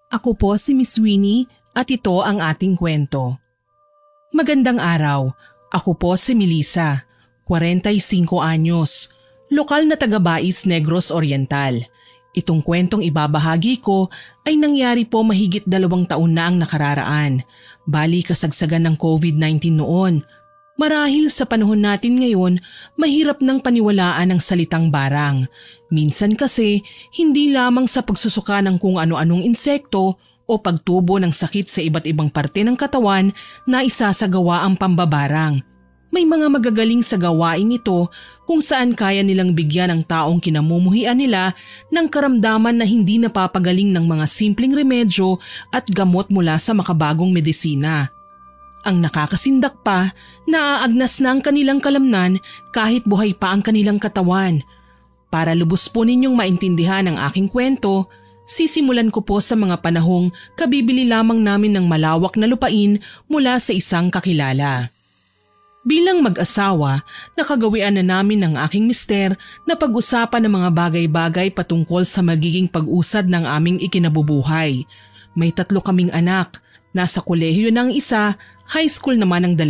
Ako po si Miss Winnie at ito ang ating kwento. Magandang araw. Ako po si Melissa, 45 anyos, lokal na taga-Bais Negros Oriental. Itong kwentong ibabahagi ko ay nangyari po mahigit 2 taon na ang nakararaan. Bali kasagsagan ng COVID-19 noon. Marahil sa panahon natin ngayon, mahirap nang paniwalaan ang salitang barang. Minsan kasi, hindi lamang sa pagsusuka ng kung ano-anong insekto o pagtubo ng sakit sa iba't ibang parte ng katawan na isasagawa ang pambabarang. May mga magagaling sa gawaing ito kung saan kaya nilang bigyan ang taong kinamumuhian nila ng karamdaman na hindi napapagaling ng mga simpleng remedyo at gamot mula sa makabagong medisina. Ang nakakasindak pa, naaagnas na ang kanilang kalamnan kahit buhay pa ang kanilang katawan. Para lubos po ninyong maintindihan ang aking kwento, sisimulan ko po sa mga panahong kabibili lamang namin ng malawak na lupain mula sa isang kakilala. Bilang mag-asawa, nakagawian na namin ng aking mister na pag-usapan ng mga bagay-bagay patungkol sa magiging pag-usad ng aming ikinabubuhay. May 3 kaming anak, nasa kolehiyo ng isa, high school naman ang 2.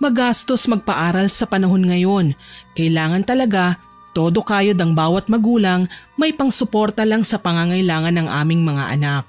Magastos magpaaral sa panahon ngayon. Kailangan talaga, todo kayod ang bawat magulang may pangsuporta lang sa pangangailangan ng aming mga anak.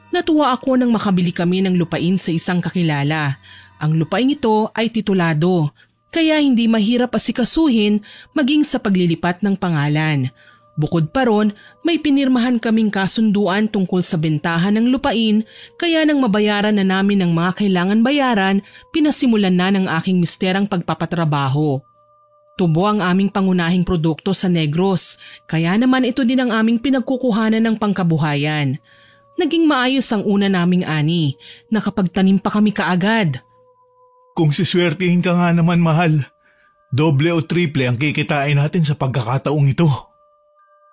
Natuwa ako nang makabili kami ng lupain sa isang kakilala. Ang lupain ito ay titulado, kaya hindi mahirap asikasuhin maging sa paglilipat ng pangalan. Bukod pa ron, may pinirmahan kaming kasunduan tungkol sa bentahan ng lupain, kaya nang mabayaran na namin ang mga kailangan bayaran, pinasimulan na ng aking mister ang pagpapatrabaho. Tubo ang aming pangunahing produkto sa Negros, kaya naman ito din ang aming pinagkukuhanan ng pangkabuhayan. Naging maayos ang una naming ani, nakapagtanim pa kami kaagad. Kung siswertihin ka nga naman, mahal, doble o triple ang kikitain natin sa pagkakataong ito.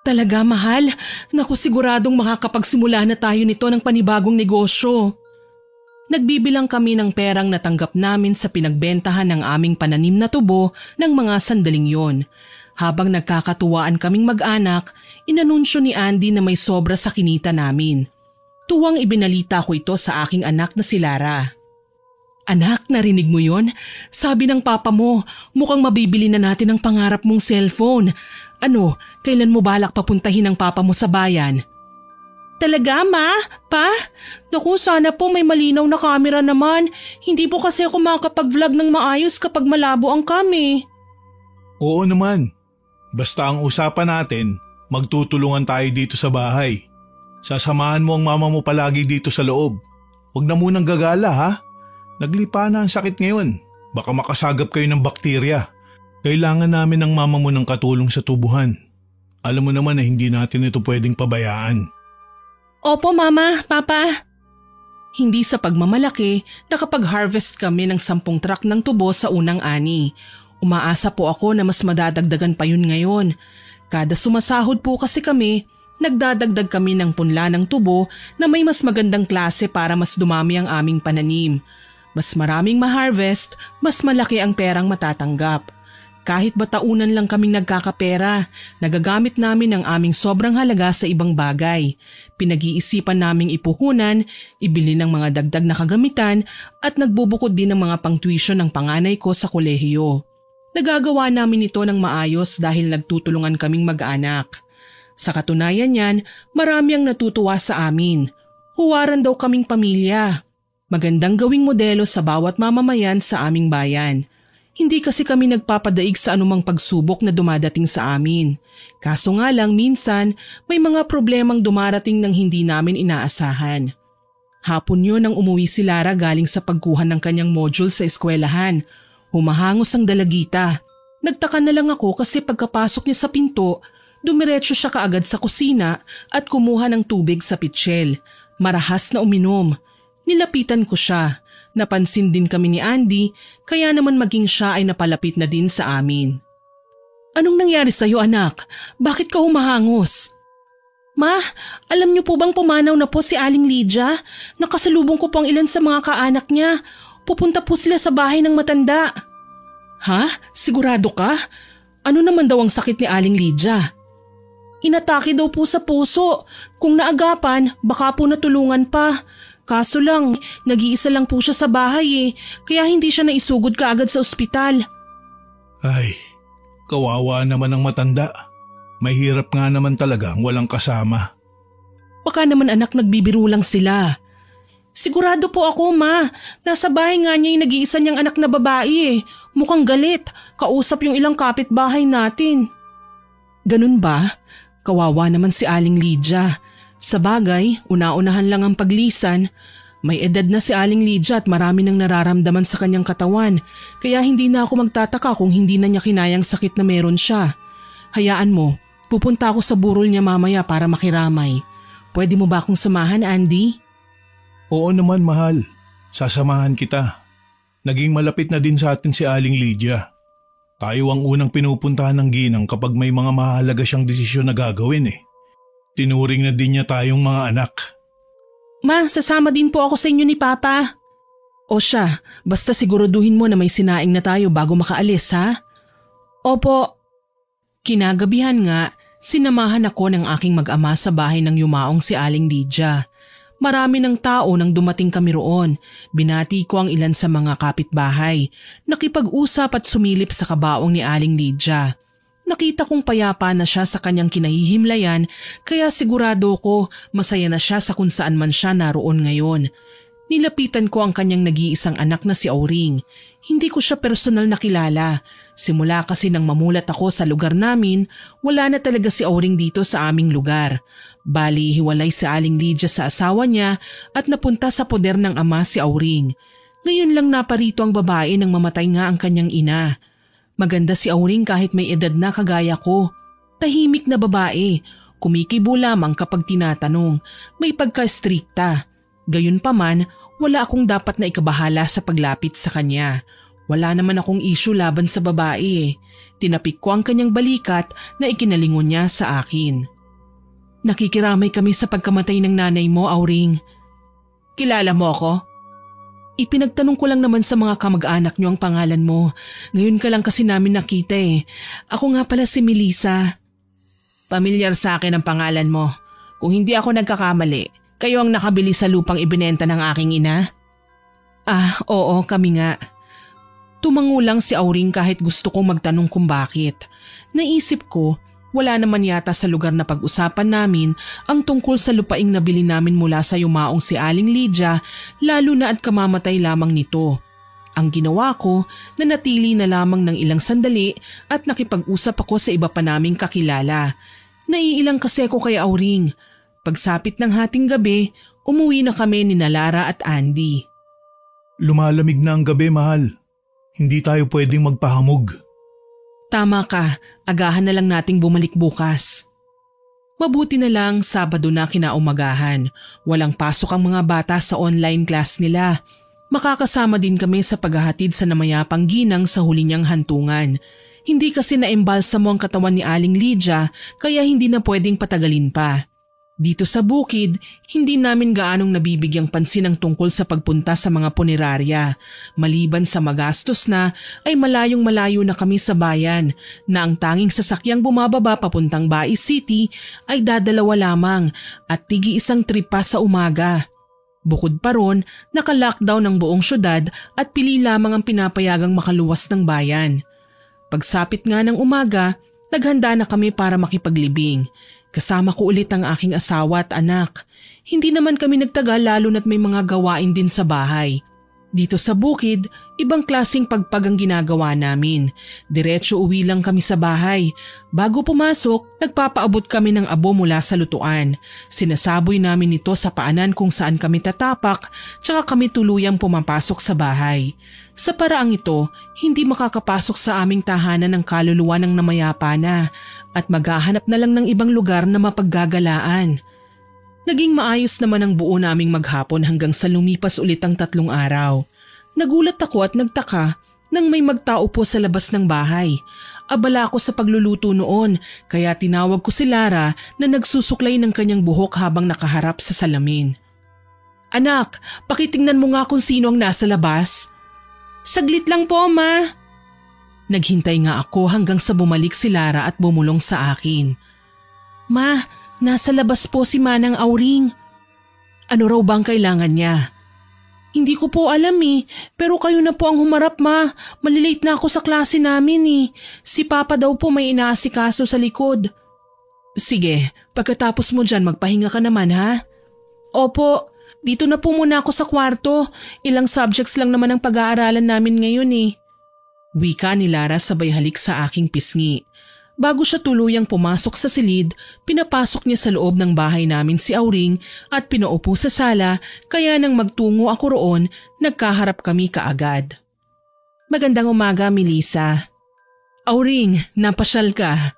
Talaga, mahal? Naku, siguradong makakapagsimula na tayo nito ng panibagong negosyo. Nagbibilang kami ng perang natanggap namin sa pinagbentahan ng aming pananim na tubo ng mga sandaling yon. Habang nagkakatuwaan kaming mag-anak, inanunsyo ni Andy na may sobra sa kinita namin. Tuwang ibinalita ko ito sa aking anak na si Lara. Anak, narinig mo yon? Sabi ng papa mo, mukhang mabibili na natin ang pangarap mong cellphone. Ano, kailan mo balak papuntahin ang papa mo sa bayan? Talaga, ma? Pa? Naku, sana po may malinaw na kamera naman. Hindi po kasi ako makakapag-vlog ng maayos kapag malabo ang kami. Oo naman. Basta ang usapan natin, magtutulungan tayo dito sa bahay. Sasamahan mo ang mama mo palagi dito sa loob. Huwag na munang gagala, ha? Naglipa na ang sakit ngayon. Baka makasagap kayo ng bakterya. Kailangan namin ng mama mo ng katulong sa tubuhan. Alam mo naman na hindi natin ito pwedeng pabayaan. Opo, mama, papa. Hindi sa pagmamalaki, nakapag-harvest kami ng 10 truck ng tubo sa unang ani. Umaasa po ako na mas madadagdagan pa yun ngayon. Kada sumasahod po kasi kami, nagdadagdag kami ng punla ng tubo na may mas magandang klase para mas dumami ang aming pananim. Mas maraming ma-harvest, mas malaki ang perang matatanggap. Kahit ba taunan lang kaming nagkakapera, nagagamit namin ang aming sobrang halaga sa ibang bagay. Pinag-iisipan naming ipuhunan, ibili ng mga dagdag na kagamitan at nagbubukod din ng mga pang-tuition ng panganay ko sa kolehiyo. Nagagawa namin ito ng maayos dahil nagtutulungan kaming mag-anak. Sa katunayan yan, marami ang natutuwa sa amin. Huwaran daw kaming pamilya. Magandang gawing modelo sa bawat mamamayan sa aming bayan. Hindi kasi kami nagpapadaig sa anumang pagsubok na dumadating sa amin. Kaso nga lang minsan may mga problemang dumarating nang hindi namin inaasahan. Hapon yun nang umuwi si Lara galing sa pagkuha ng kanyang module sa eskwelahan. Humahangos ang dalagita. Nagtaka na lang ako kasi pagkapasok niya sa pinto, dumiretso siya kaagad sa kusina at kumuha ng tubig sa pitsyel. Marahas na uminom. Nilapitan ko siya. Napansin din kami ni Andy, kaya naman maging siya ay napalapit na din sa amin. Anong nangyari sa'yo, anak? Bakit ka humahangos? Ma, alam niyo po bang pumanaw na po si Aling Lydia? Nakasalubong ko po ang ilan sa mga kaanak niya. Pupunta po sila sa bahay ng matanda. Ha? Sigurado ka? Ano naman daw ang sakit ni Aling Lydia? Inatake daw po sa puso. Kung naagapan, baka po natulungan pa. Kaso lang, nag-iisa lang po siya sa bahay kaya hindi siya naisugod kaagad sa ospital. Ay, kawawa naman ang matanda. Mahirap nga naman talaga ang walang kasama. Baka naman anak, nagbibiro lang sila. Sigurado po ako, ma. Nasa bahay nga niya yung nag-iisa niyang anak na babae. Mukhang galit. Kausap yung ilang kapitbahay natin. Ganun ba? Kawawa naman si Aling Lydia. Sa bagay, una-unahan lang ang paglisan. May edad na si Aling Lydia at marami nang nararamdaman sa kanyang katawan. Kaya hindi na ako magtataka kung hindi na niya kinayang sakit na meron siya. Hayaan mo, pupunta ako sa burol niya mamaya para makiramay. Pwede mo ba akong samahan, Andy? Oo naman, mahal. Sasamahan kita. Naging malapit na din sa atin si Aling Lydia. Tayo ang unang pinupuntahan ng ginang kapag may mga mahalaga siyang desisyon na gagawin Tinuring na din niya tayong mga anak. Ma, sasama din po ako sa inyo ni Papa. O siya, basta siguraduhin mo na may sinaing na tayo bago makaalis, ha? Opo. Kinagabihan nga, sinamahan ako ng aking mag-ama sa bahay ng yumaong si Aling Lydia. Marami ng tao nang dumating kami roon. Binati ko ang ilan sa mga kapitbahay. Nakipag-usap at sumilip sa kabaong ni Aling Lydia. Nakita kong payapa na siya sa kanyang kinahihimlayan kaya sigurado ko masaya na siya sa kung saan man siya naroon ngayon. Nilapitan ko ang kanyang nag-iisang anak na si Auring. Hindi ko siya personal na kilala. Simula kasi nang mamulat ako sa lugar namin, wala na talaga si Auring dito sa aming lugar. Bali, hiwalay si Aling Lydia sa asawa niya at napunta sa poder ng ama si Auring. Ngayon lang naparito ang babae nang mamatay nga ang kanyang ina. Maganda si Auring kahit may edad na kagaya ko. Tahimik na babae, kumikibo lamang kapag tinatanong, may pagka-strikta. Gayunpaman, wala akong dapat na ikabahala sa paglapit sa kanya. Wala naman akong issue laban sa babae Tinapik ko ang kanyang balikat na ikinalingon niya sa akin. Nakikiramay kami sa pagkamatay ng nanay mo, Auring. Kilala mo ako? Ipinagtanong ko lang naman sa mga kamag-anak niyo ang pangalan mo. Ngayon ka lang kasi namin nakita . Ako nga pala si Melissa. Pamilyar sa akin ang pangalan mo. Kung hindi ako nagkakamali, kayo ang nakabili sa lupang ibinenta ng aking ina? Oo, kami nga. Tumango lang si Auring kahit gusto kong magtanong kung bakit. Naisip ko, wala naman yata sa lugar na pag-usapan namin ang tungkol sa lupaing nabili namin mula sa yumaong si Aling Lydia, lalo na at kamamatay lamang nito. Ang ginawa ko, nanatili na lamang ng ilang sandali at nakipag-usap ako sa iba pa naming kakilala. Naiilang kasi ako kay Auring. Pagsapit ng hating gabi, umuwi na kami ni Lara at Andy. Lumalamig na ang gabi, mahal. Hindi tayo pwedeng magpahamog. Tama ka, agahan na lang nating bumalik bukas. Mabuti na lang Sabado na kinaumagahan. Walang pasok ang mga bata sa online class nila. Makakasama din kami sa paghahatid sa namayapang ginang sa huli niyang hantungan. Hindi kasi naembalsamo ang katawan ni Aling Lydia kaya hindi na pwedeng patagalin pa. Dito sa bukid, hindi namin gaanong nabibigyang pansin ang tungkol sa pagpunta sa mga punerarya. Maliban sa magastos na, ay malayong-malayo na kami sa bayan na ang tanging sasakyang bumababa papuntang Bai City ay dadalawa lamang at tigi-isang trip pa sa umaga. Bukod pa ron, naka-lockdown ang buong syudad at pili lamang ang pinapayagang makaluwas ng bayan. Pagsapit nga ng umaga, naghanda na kami para makipaglibing. Kasama ko ulit ang aking asawa at anak. Hindi naman kami nagtagal lalo na't may mga gawain din sa bahay. Dito sa bukid, ibang klaseng pagpag ang ginagawa namin. Diretso uwi lang kami sa bahay. Bago pumasok, nagpapaabot kami ng abo mula sa lutuan. Sinasaboy namin ito sa paanan kung saan kami tatapak, tsaka kami tuluyang pumapasok sa bahay. Sa paraang ito, hindi makakapasok sa aming tahanan ng kaluluwa ng namayapa na at maghahanap na lang ng ibang lugar na mapaggagalaan. Naging maayos naman ang buo naming maghapon hanggang sa lumipas ulit ang 3 araw. Nagulat ako at nagtaka nang may magtao po sa labas ng bahay. Abala ako sa pagluluto noon kaya tinawag ko si Lara na nagsusuklay ng kanyang buhok habang nakaharap sa salamin. Anak, pakitingnan mo nga kung sino ang nasa labas. Saglit lang po, Ma. Naghintay nga ako hanggang sa bumalik si Lara at bumulong sa akin. Ma, nasa labas po si Manang Auring. Ano raw bang kailangan niya? Hindi ko po alam pero kayo na po ang humarap ma. Malilate na ako sa klase namin Si Papa daw po may inaasikaso sa likod. Sige, pagkatapos mo dyan magpahinga ka naman ha? Opo, dito na po muna ako sa kwarto. Ilang subjects lang naman ang pag-aaralan namin ngayon Wika ni Lara sabay halik sa aking pisngi. Bago siya tuluyang pumasok sa silid, pinapasok niya sa loob ng bahay namin si Auring at pinaupo sa sala kaya nang magtungo ako roon, nagkaharap kami kaagad. Magandang umaga, Melissa. Auring, napasyal ka.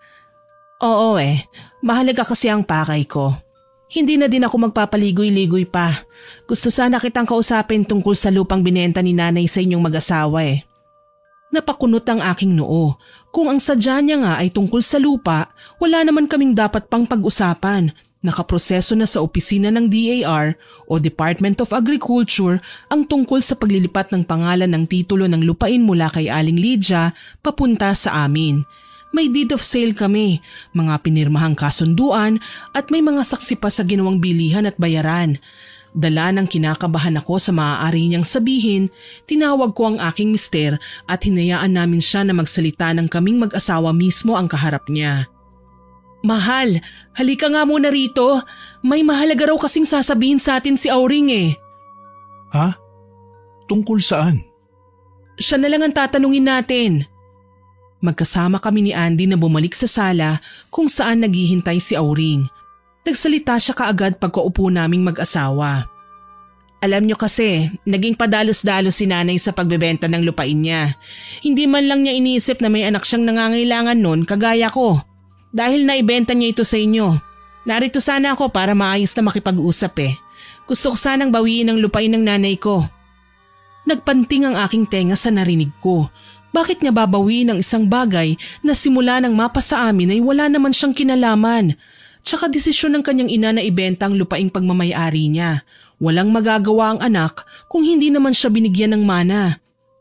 Oo mahalaga kasi ang pakay ko. Hindi na din ako magpapaligoy-ligoy pa. Gusto sana kitang kausapin tungkol sa lupang binenta ni nanay sa inyong mag-asawa Napakunot ang aking noo. Kung ang sadya niya nga ay tungkol sa lupa, wala naman kaming dapat pang pag-usapan. Nakaproseso na sa opisina ng DAR o Department of Agriculture ang tungkol sa paglilipat ng pangalan ng titulo ng lupain mula kay Aling Lydia papunta sa amin. May deed of sale kami, mga pinirmahang kasunduan at may mga saksi pa sa ginawang bilihan at bayaran. Dala ng kinakabahan ako sa maaari niyang sabihin, tinawag ko ang aking mister at hinayaan namin siya na magsalita ng kaming mag-asawa mismo ang kaharap niya. Mahal, halika nga muna rito. May mahalaga raw kasing sasabihin sa atin si Auring Ha? Tungkol saan? Siya na lang ang tatanungin natin. Magkasama kami ni Andy na bumalik sa sala kung saan naghihintay si Auring. Nagsalita siya kaagad pagkaupo naming mag-asawa. Alam niyo kasi, naging padalos-dalos si nanay sa pagbebenta ng lupain niya. Hindi man lang niya iniisip na may anak siyang nangangailangan nun kagaya ko. Dahil naibenta niya ito sa inyo. Narito sana ako para maayos na makipag-usap Gusto ko sanang bawiin ang lupain ng nanay ko. Nagpanting ang aking tenga sa narinig ko. Bakit niya babawiin ang isang bagay na simula nang mapa sa amin ay wala naman siyang kinalaman? Tsaka desisyon ng kanyang ina na ibenta ang lupaing pagmamayari niya. Walang magagawa ang anak kung hindi naman siya binigyan ng mana.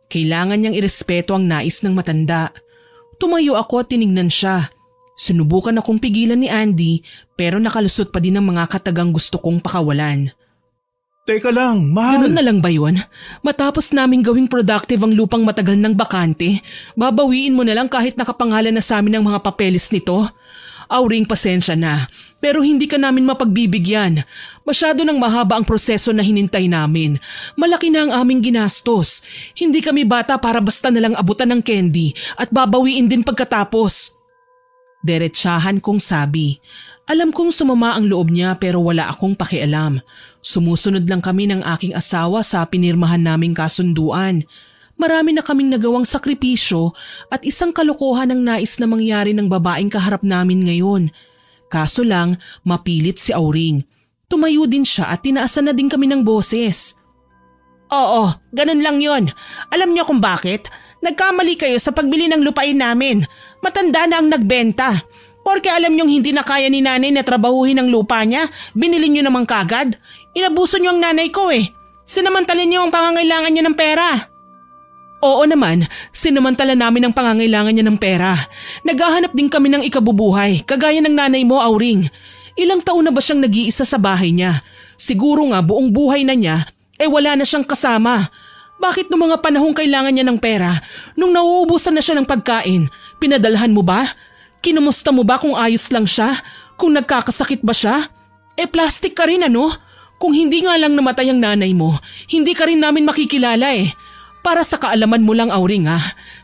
Kailangan niyang irespeto ang nais ng matanda. Tumayo ako at tinignan siya. Sinubukan akong pigilan ni Andy pero nakalusot pa din ang mga katagang gusto kong pakawalan. Teka lang, mahal. Ganun na lang ba yun? Matapos naming gawing productive ang lupang matagal ng bakante, babawiin mo na lang kahit nakapangalan na sa amin ang mga papeles nito? Auring, pasensya na, pero hindi ka namin mapagbibigyan. Masyado nang mahaba ang proseso na hinintay namin. Malaki na ang aming ginastos. Hindi kami bata para basta nalang abutan ng candy at babawiin din pagkatapos. Diretsahan kong sabi. Alam kong sumama ang loob niya pero wala akong pakialam. Sumusunod lang kami ng aking asawa sa pinirmahan naming kasunduan. Marami na kaming nagawang sakripisyo at isang kalokohan ang nais na mangyari ng babaeng kaharap namin ngayon. Kaso lang, mapilit si Auring. Tumayo din siya at tinaasan na din kami ng boses. Oo, ganun lang yon. Alam niyo kung bakit? Nagkamali kayo sa pagbili ng lupain namin. Matanda na ang nagbenta. Porke alam niyong hindi na kaya ni nanay na trabahuhin ang lupa niya, binili niyo naman kagad. Inabuso niyo ang nanay ko Sinamantalin niyo ang pangangailangan niya ng pera. Oo naman, sinamantala namin ang pangangailangan niya ng pera. Naghahanap din kami ng ikabubuhay, kagaya ng nanay mo, Auring. Ilang taon na ba siyang nag-iisa sa bahay niya? Siguro nga buong buhay na niya, wala na siyang kasama. Bakit nung mga panahong kailangan niya ng pera, nung nauubusan na siya ng pagkain, pinadalhan mo ba? Kinumusta mo ba kung ayos lang siya? Kung nagkakasakit ba siya? Plastic ka rin Kung hindi nga lang namatay ang nanay mo, hindi ka rin namin makikilala Para sa kaalaman mo lang, Auring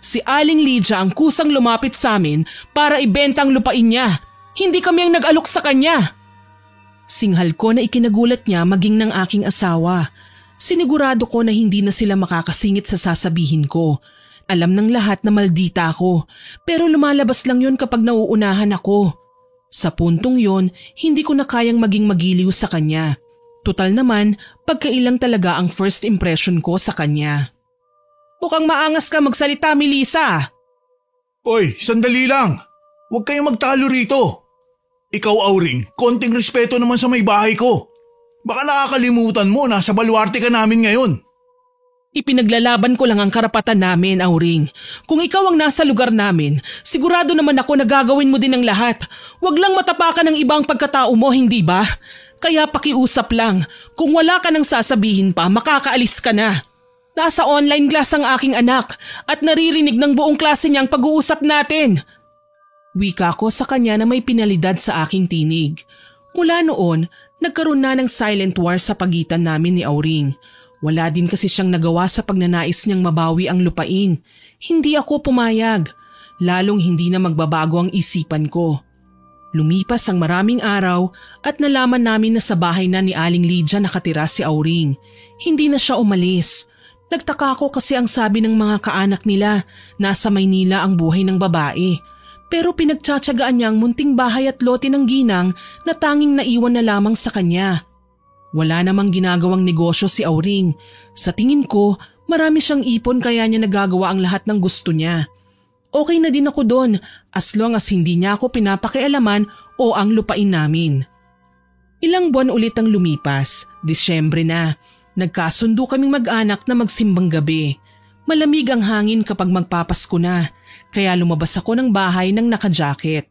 si Aling Lydia ang kusang lumapit sa amin para ibenta ang lupain niya. Hindi kami ang nag-alok sa kanya. Singhal ko na ikinagulat niya maging ng aking asawa. Sinigurado ko na hindi na sila makakasingit sa sasabihin ko. Alam ng lahat na maldita ako, pero lumalabas lang yon kapag nauunahan ako. Sa puntong yon, hindi ko na kayang maging magiliw sa kanya. Tutal naman, pagkailang talaga ang first impression ko sa kanya. Mukhang maangas ka magsalita, Melissa. Oy, sandali lang. Huwag kayong magtalo rito. Ikaw, Auring, konting respeto naman sa may bahay ko. Baka nakakalimutan mo, nasa baluarte ka namin ngayon. Ipinaglalaban ko lang ang karapatan namin, Auring. Kung ikaw ang nasa lugar namin, sigurado naman ako na gagawin mo din ang lahat. Huwag lang matapakan ng ibang pagkatao mo, hindi ba? Kaya pakiusap lang, kung wala ka nang sasabihin pa, makakaalis ka na. Nasa online class ang aking anak at naririnig ng buong klase niyang pag-uusap natin. Wika ko sa kanya na may pinalidad sa aking tinig. Mula noon, nagkaroon na ng silent war sa pagitan namin ni Auring. Wala din kasi siyang nagawa sa pagnanais niyang mabawi ang lupain. Hindi ako pumayag, lalong hindi na magbabago ang isipan ko. Lumipas ang maraming araw at nalaman namin na sa bahay na ni Aling Lydia nakatira si Auring. Hindi na siya umalis. Nagtaka ako kasi ang sabi ng mga kaanak nila, nasa Maynila ang buhay ng babae. Pero pinagtsatsagaan niya ang munting bahay at lote ng ginang na tanging naiwan na lamang sa kanya. Wala namang ginagawang negosyo si Auring. Sa tingin ko, marami siyang ipon kaya niya nagagawa ang lahat ng gusto niya. Okay na din ako doon as long as hindi niya ako pinapakialaman o ang lupain namin. Ilang buwan ulit ang lumipas, Disyembre na. Nagkasundo kaming mag-anak na magsimbang gabi. Malamig ang hangin kapag magpapasko na, kaya lumabas ako ng bahay ng naka-jacket.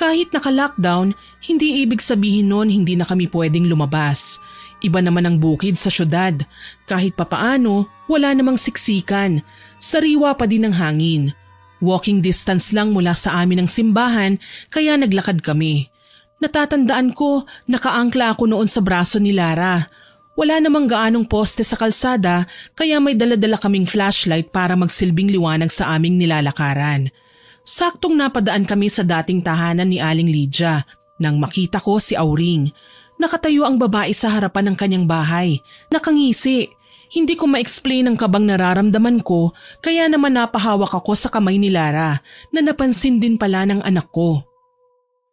Kahit naka-lockdown, hindi ibig sabihin noon hindi na kami pwedeng lumabas. Iba naman ang bukid sa syudad. Kahit papaano, wala namang siksikan. Sariwa pa din ang hangin. Walking distance lang mula sa amin ang simbahan, kaya naglakad kami. Natatandaan ko, nakaangkla ako noon sa braso ni Lara. Wala namang gaanong poste sa kalsada, kaya may dala-dala kaming flashlight para magsilbing liwanag sa aming nilalakaran. Saktong napadaan kami sa dating tahanan ni Aling Lydia nang makita ko si Auring. Nakatayo ang babae sa harapan ng kanyang bahay. Nakangisi. Hindi ko ma-explain ang kabang nararamdaman ko kaya naman napahawak ako sa kamay ni Lara na napansin din pala ng anak ko.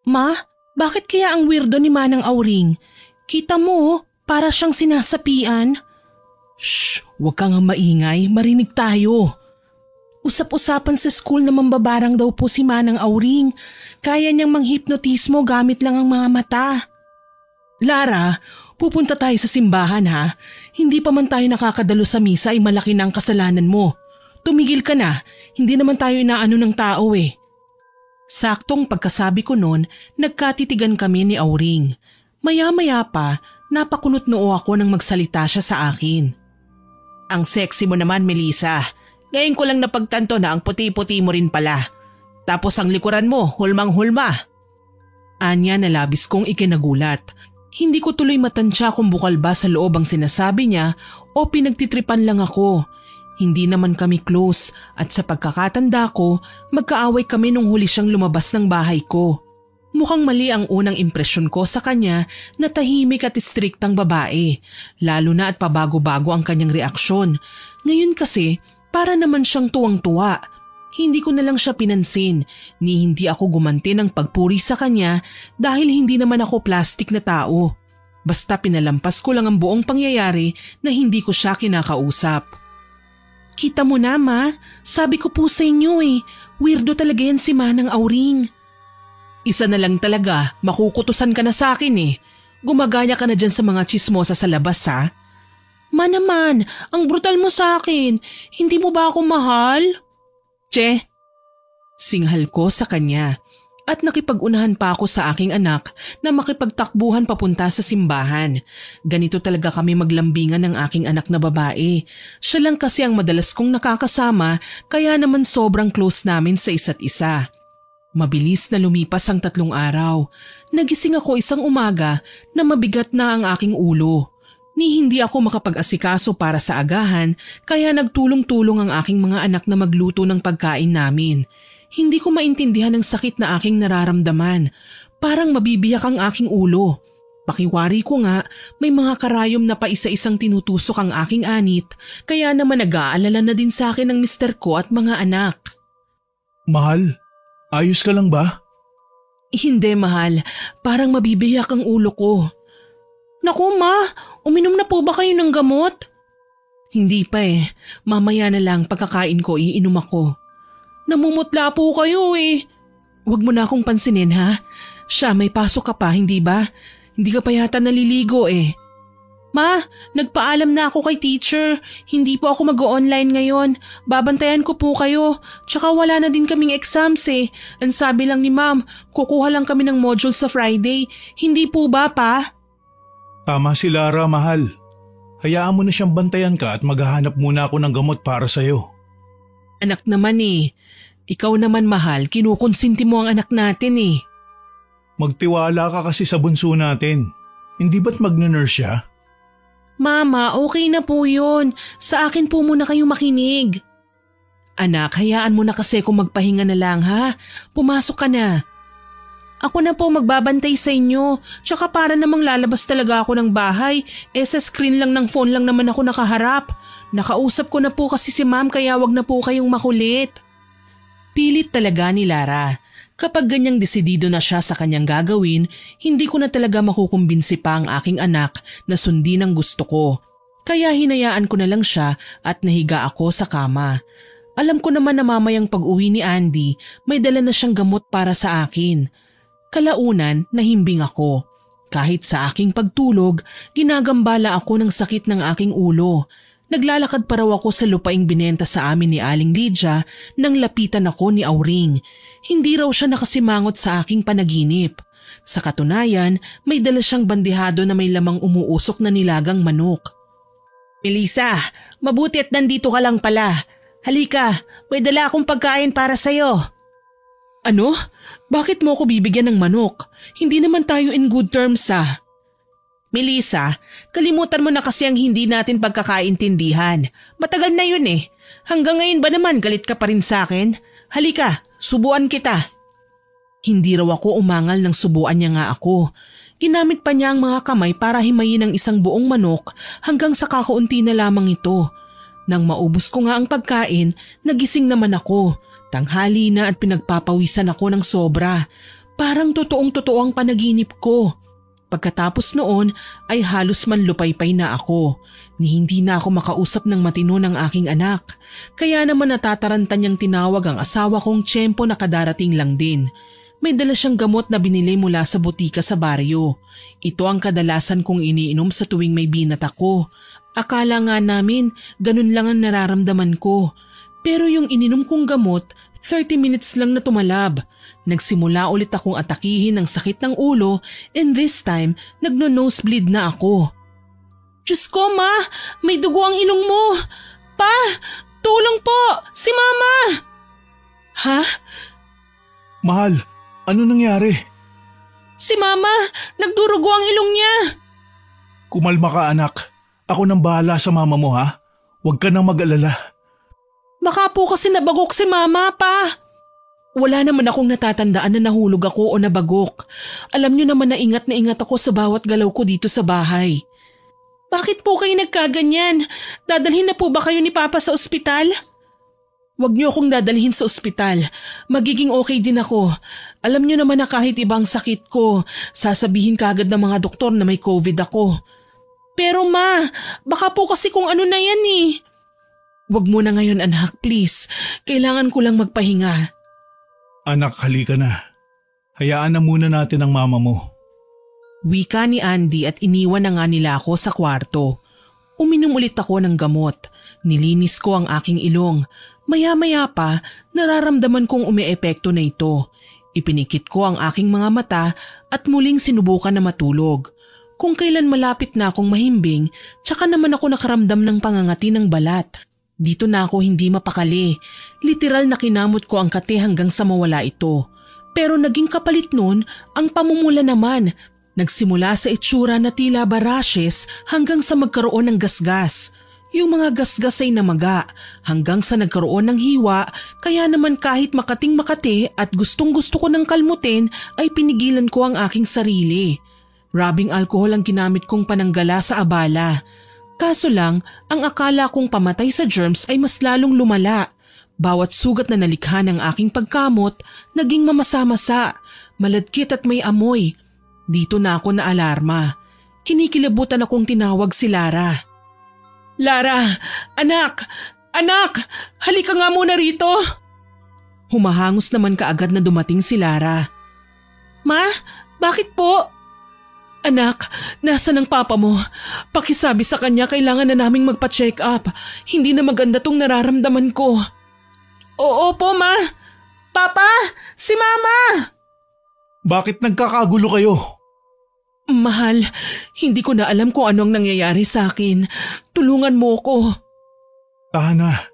Ma, bakit kaya ang weirdo ni Manang Auring? Kita mo, para siyang sinasapian. Shh, huwag kang maingay, marinig tayo. Usap-usapan sa school na mambabarang daw po si Manang Auring. Kaya niyang manghipnotismo gamit lang ang mga mata. Lara, pupunta tayo sa simbahan ha. Hindi pa man tayo nakakadalo sa misa ay malaki na ang kasalanan mo. Tumigil ka na, hindi naman tayo inaano ng tao eh. Saktong pagkasabi ko noon, nagkatitigan kami ni Auring. Maya-maya pa, napakunot noo ako nang magsalita siya sa akin. Ang sexy mo naman, Melissa. Ngayon ko lang napagtanto na ang puti-puti mo rin pala. Tapos ang likuran mo, hulmang-hulma. Anya na labis kong ikinagulat. Hindi ko tuloy matansya kung bukal ba sa loob ang sinasabi niya o pinagtitripan lang ako. Hindi naman kami close at sa pagkakatanda ko, magkaaway kami nung huli siyang lumabas ng bahay ko. Mukhang mali ang unang impresyon ko sa kanya na tahimik at striktang babae, lalo na at pabago-bago ang kanyang reaksyon. Ngayon kasi, para naman siyang tuwang-tuwa. Hindi ko na lang siya pinansin, ni hindi ako gumanti ng pagpuri sa kanya dahil hindi naman ako plastic na tao. Basta pinalampas ko lang ang buong pangyayari na hindi ko siya kinakausap. Kita mo na ma, sabi ko po sa inyo eh, weirdo talaga yan si Manang Auring. Isa na lang talaga, makukutusan ka na sa akin eh. Gumagaya ka na dyan sa mga chismosa sa labas ha. Ma naman, ang brutal mo sa akin. Hindi mo ba ako mahal? Che, singhal ko sa kanya at nakipag-unahan pa ako sa aking anak na makipagtakbuhan papunta sa simbahan. Ganito talaga kami maglambingan ng aking anak na babae. Siya lang kasi ang madalas kong nakakasama kaya naman sobrang close namin sa isa't isa. Mabilis na lumipas ang 3 araw. Nagising ako isang umaga na mabigat na ang aking ulo. Ni hindi ako makapag-asikaso para sa agahan kaya nagtulong-tulong ang aking mga anak na magluto ng pagkain namin. Hindi ko maintindihan ang sakit na aking nararamdaman. Parang mabibiyak ang aking ulo. Pakiwari ko nga, may mga karayom na pa isa-isang tinutusok ang aking anit kaya naman nag-aalala na din sa akin ng mister ko at mga anak. Mahal, ayos ka lang ba? Hindi mahal, parang mabibiyak ang ulo ko. Naku ma, uminom na po ba kayo ng gamot? Hindi pa eh, mamaya na lang pagkakain ko iinom ako. Namumutla po kayo eh. Huwag mo na akong pansinin ha. Siya may pasok ka pa, hindi ba? Hindi ka pa yata naliligo eh. Ma, nagpaalam na ako kay teacher. Hindi po ako mag-o-online ngayon. Babantayan ko po kayo. Tsaka wala na din kaming exams eh. Ang sabi lang ni ma'am, kukuha lang kami ng module sa Friday. Hindi po ba, pa? Tama si Lara, mahal. Hayaan mo na siyang bantayan ka at maghahanap muna ako ng gamot para sa'yo. Anak naman eh. Ikaw naman mahal, kinukonsinti mo ang anak natin eh. Magtiwala ka kasi sa bunso natin. Hindi ba't mag-nurse siya? Mama, okay na po yun. Sa akin po muna kayo makinig. Anak, hayaan mo na kasi kung magpahinga na lang ha. Pumasok ka na. Ako na po magbabantay sa inyo. Tsaka para namang lalabas talaga ako ng bahay. Sa screen lang ng phone lang naman ako nakaharap. Nakausap ko na po kasi si ma'am kaya wag na po kayong makulit. Pilit talaga ni Lara. Kapag ganyang desidido na siya sa kanyang gagawin, hindi ko na talaga makukumbinsi pa ang aking anak na sundin ang gusto ko. Kaya hinayaan ko na lang siya at nahiga ako sa kama. Alam ko naman na mamayang pag-uwi ni Andy, may dala na siyang gamot para sa akin. Kalaunan, nahimbing ako. Kahit sa aking pagtulog, ginagambala ako ng sakit ng aking ulo. Naglalakad pa raw ako sa lupaing binenta sa amin ni Aling Lydia nang lapitan ako ni Auring. Hindi raw siya nakasimangot sa aking panaginip. Sa katunayan, may dala siyang bandihado na may lamang umuusok na nilagang manok. Melissa, mabuti at nandito ka lang pala. Halika, may dala akong pagkain para sa'yo. Ano? Bakit mo ako bibigyan ng manok? Hindi naman tayo in good terms ah. Melissa, kalimutan mo na kasi ang hindi natin pagkakaintindihan. Matagal na yun eh. Hanggang ngayon ba naman galit ka pa rin sa akin? Halika, subuan kita. Hindi raw ako umangal nang subuan niya nga ako. Ginamit pa niya ang mga kamay para himayin ang isang buong manok hanggang sa kakaunti na lamang ito. Nang maubos ko nga ang pagkain, nagising naman ako. Tanghali na at pinagpapawisan ako ng sobra. Parang totoong-totoo ang panaginip ko. Pagkatapos noon ay halos manlupaypay na ako. Ni hindi na ako makausap ng matino ng aking anak. Kaya naman natataranta niyang tinawag ang asawa kong tiyempo na kadarating lang din. May dala siyang gamot na binili mula sa butika sa baryo. Ito ang kadalasan kong iniinom sa tuwing may binat ako. Akala nga namin ganun lang ang nararamdaman ko. Pero yung ininom kong gamot, 30 minutes lang na tumalab. Nagsimula ulit akong atakihin ng sakit ng ulo and this time nagno-nosebleed na ako. Diyos ko ma, may dugo ang ilong mo. Pa, tulong po, si mama. Ha? Mahal, ano nangyari? Si mama, nagdurugo ang ilong niya. Kumalma ka anak, ako nang bahala sa mama mo ha. Huwag ka nang mag-alala. Baka po kasi nabagok si mama pa. Wala naman akong natatandaan na nahulog ako o nabagok. Alam niyo naman na ingat ako sa bawat galaw ko dito sa bahay. Bakit po kayo nagkaganyan? Dadalhin na po ba kayo ni Papa sa ospital? Huwag niyo akong dadalhin sa ospital. Magiging okay din ako. Alam niyo naman na kahit ibang sakit ko, sasabihin kaagad ng mga doktor na may COVID ako. Pero ma, baka po kasi kung ano na yan eh. Huwag mo na ngayon anak, please. Kailangan ko lang magpahinga. Anak, halika na. Hayaan na muna natin ang mama mo. Wika ni Andy at iniwan na nga nila ako sa kwarto. Uminom ulit ako ng gamot. Nilinis ko ang aking ilong. Maya-maya pa, nararamdaman kong umiepekto na ito. Ipinikit ko ang aking mga mata at muling sinubukan na matulog. Kung kailan malapit na akong mahimbing, tsaka naman ako nakaramdam ng pangangati ng balat. Dito na ako hindi mapakali. Literal na kinamot ko ang kate hanggang sa mawala ito. Pero naging kapalit nun ang pamumula naman. Nagsimula sa itsura na tila barashes hanggang sa magkaroon ng gasgas. Yung mga gasgas ay namaga hanggang sa nagkaroon ng hiwa, kaya naman kahit makating makati at gustong gusto ko ng kalmutin ay pinigilan ko ang aking sarili. Rubbing alcohol ang ginamit kong pananggala sa abala. Kaso lang, ang akala kong pamatay sa germs ay mas lalong lumala. Bawat sugat na nalikha ng aking pagkamot, naging mamasa-masa, maladkit at may amoy. Dito na ako naalarma. Kinikilabutan akong tinawag si Lara. Lara, anak! Anak! Halika nga muna rito! Humahangos naman kaagad na dumating si Lara. Ma, bakit po? Anak, nasa ng papa mo? Pakisabi sa kanya kailangan na naming magpa-check up. Hindi na maganda tong nararamdaman ko. Oo po, Ma. Papa! Si Mama! Bakit nagkakagulo kayo? Mahal, hindi ko na alam kung ano ang nangyayari sa akin. Tulungan mo ko. Tahana,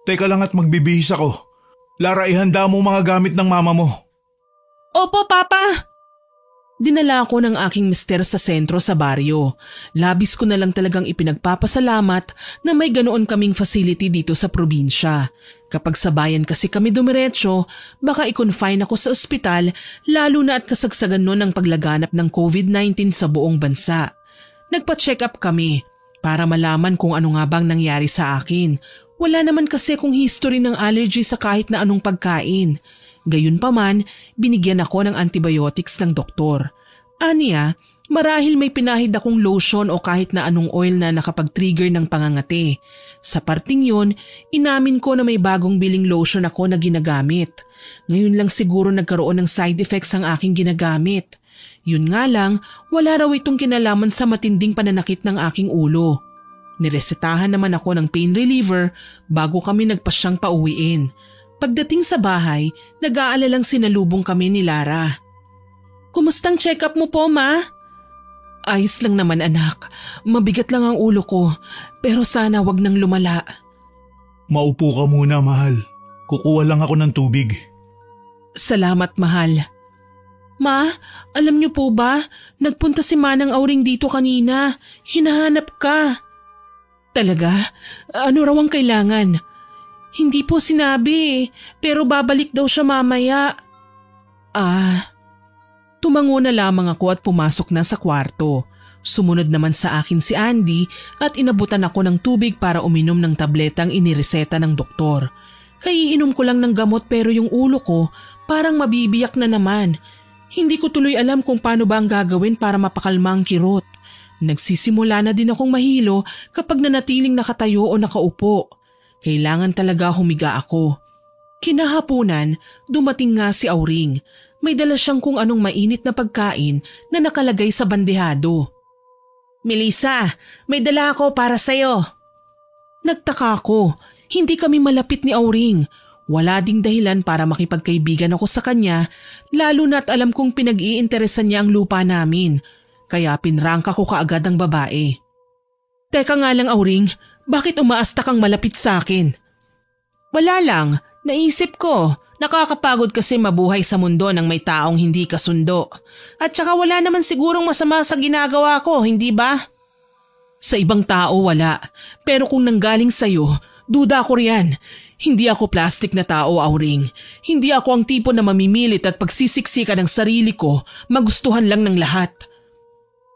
teka lang at magbibihis ako. Lara, ihanda mo mga gamit ng mama mo. Opo, Papa! Dinala ako ng aking mister sa sentro sa baryo. Labis ko na lang talagang ipinagpapasalamat na may ganoon kaming facility dito sa probinsya. Kapag sa bayan kasi kami dumiretso, baka i-confine ako sa ospital lalo na at kasagsagan nun ng paglaganap ng COVID-19 sa buong bansa. Nagpa-check up kami para malaman kung ano nga bang nangyari sa akin. Wala naman kasi kung history ng allergy sa kahit na anong pagkain. Gayunpaman, binigyan ako ng antibiotics ng doktor. Aniya, marahil may pinahid akong lotion o kahit na anong oil na nakapag-trigger ng pangangati. Sa parting yun, inamin ko na may bagong biling lotion ako na ginagamit. Ngayon lang siguro nagkaroon ng side effects ang aking ginagamit. Yun nga lang, wala raw itong kinalaman sa matinding pananakit ng aking ulo. Niresetahan naman ako ng pain reliever bago kami nagpasyang pauwiin. Pagdating sa bahay, nag-aalalang sinalubong kami ni Lara. Kumustang check-up mo po, Ma? Ayos lang naman, anak. Mabigat lang ang ulo ko, pero sana wag nang lumala. Maupo ka muna, mahal. Kukuha lang ako ng tubig. Salamat, mahal. Ma, alam niyo po ba, nagpunta si Manang Auring dito kanina. Hinahanap ka. Talaga? Ano raw ang kailangan? Hindi po sinabi, pero babalik daw siya mamaya. Tumango na lamang ako at pumasok na sa kwarto. Sumunod naman sa akin si Andy at inabutan ako ng tubig para uminom ng tabletang inireseta ng doktor. Kaiinom ko lang ng gamot pero yung ulo ko parang mabibiyak na naman. Hindi ko tuloy alam kung paano ba ang gagawin para mapakalma ang kirot. Nagsisimula na din akong mahilo kapag nanatiling nakatayo o nakaupo. Kailangan talaga humiga ako. Kinahaponan, dumating nga si Auring. May dala siyang kung anong mainit na pagkain na nakalagay sa bandehado. Melissa, may dala ako para sa'yo. Nagtaka ako, hindi kami malapit ni Auring. Wala ding dahilan para makipagkaibigan ako sa kanya, lalo na't alam kong pinag-iinteresan niya ang lupa namin. Kaya pinrangka ko kaagad ang babae. Teka nga lang, Auring, bakit umaasta kang malapit sa akin? Wala lang, naisip ko. Nakakapagod kasi mabuhay sa mundo ng may taong hindi kasundo. At saka wala naman sigurong masama sa ginagawa ko, hindi ba? Sa ibang tao wala, pero kung nanggaling sa'yo, duda ko riyan. Hindi ako plastic na tao, Auring. Hindi ako ang tipo na mamimilit at pagsisiksika ng sarili ko, magustuhan lang ng lahat.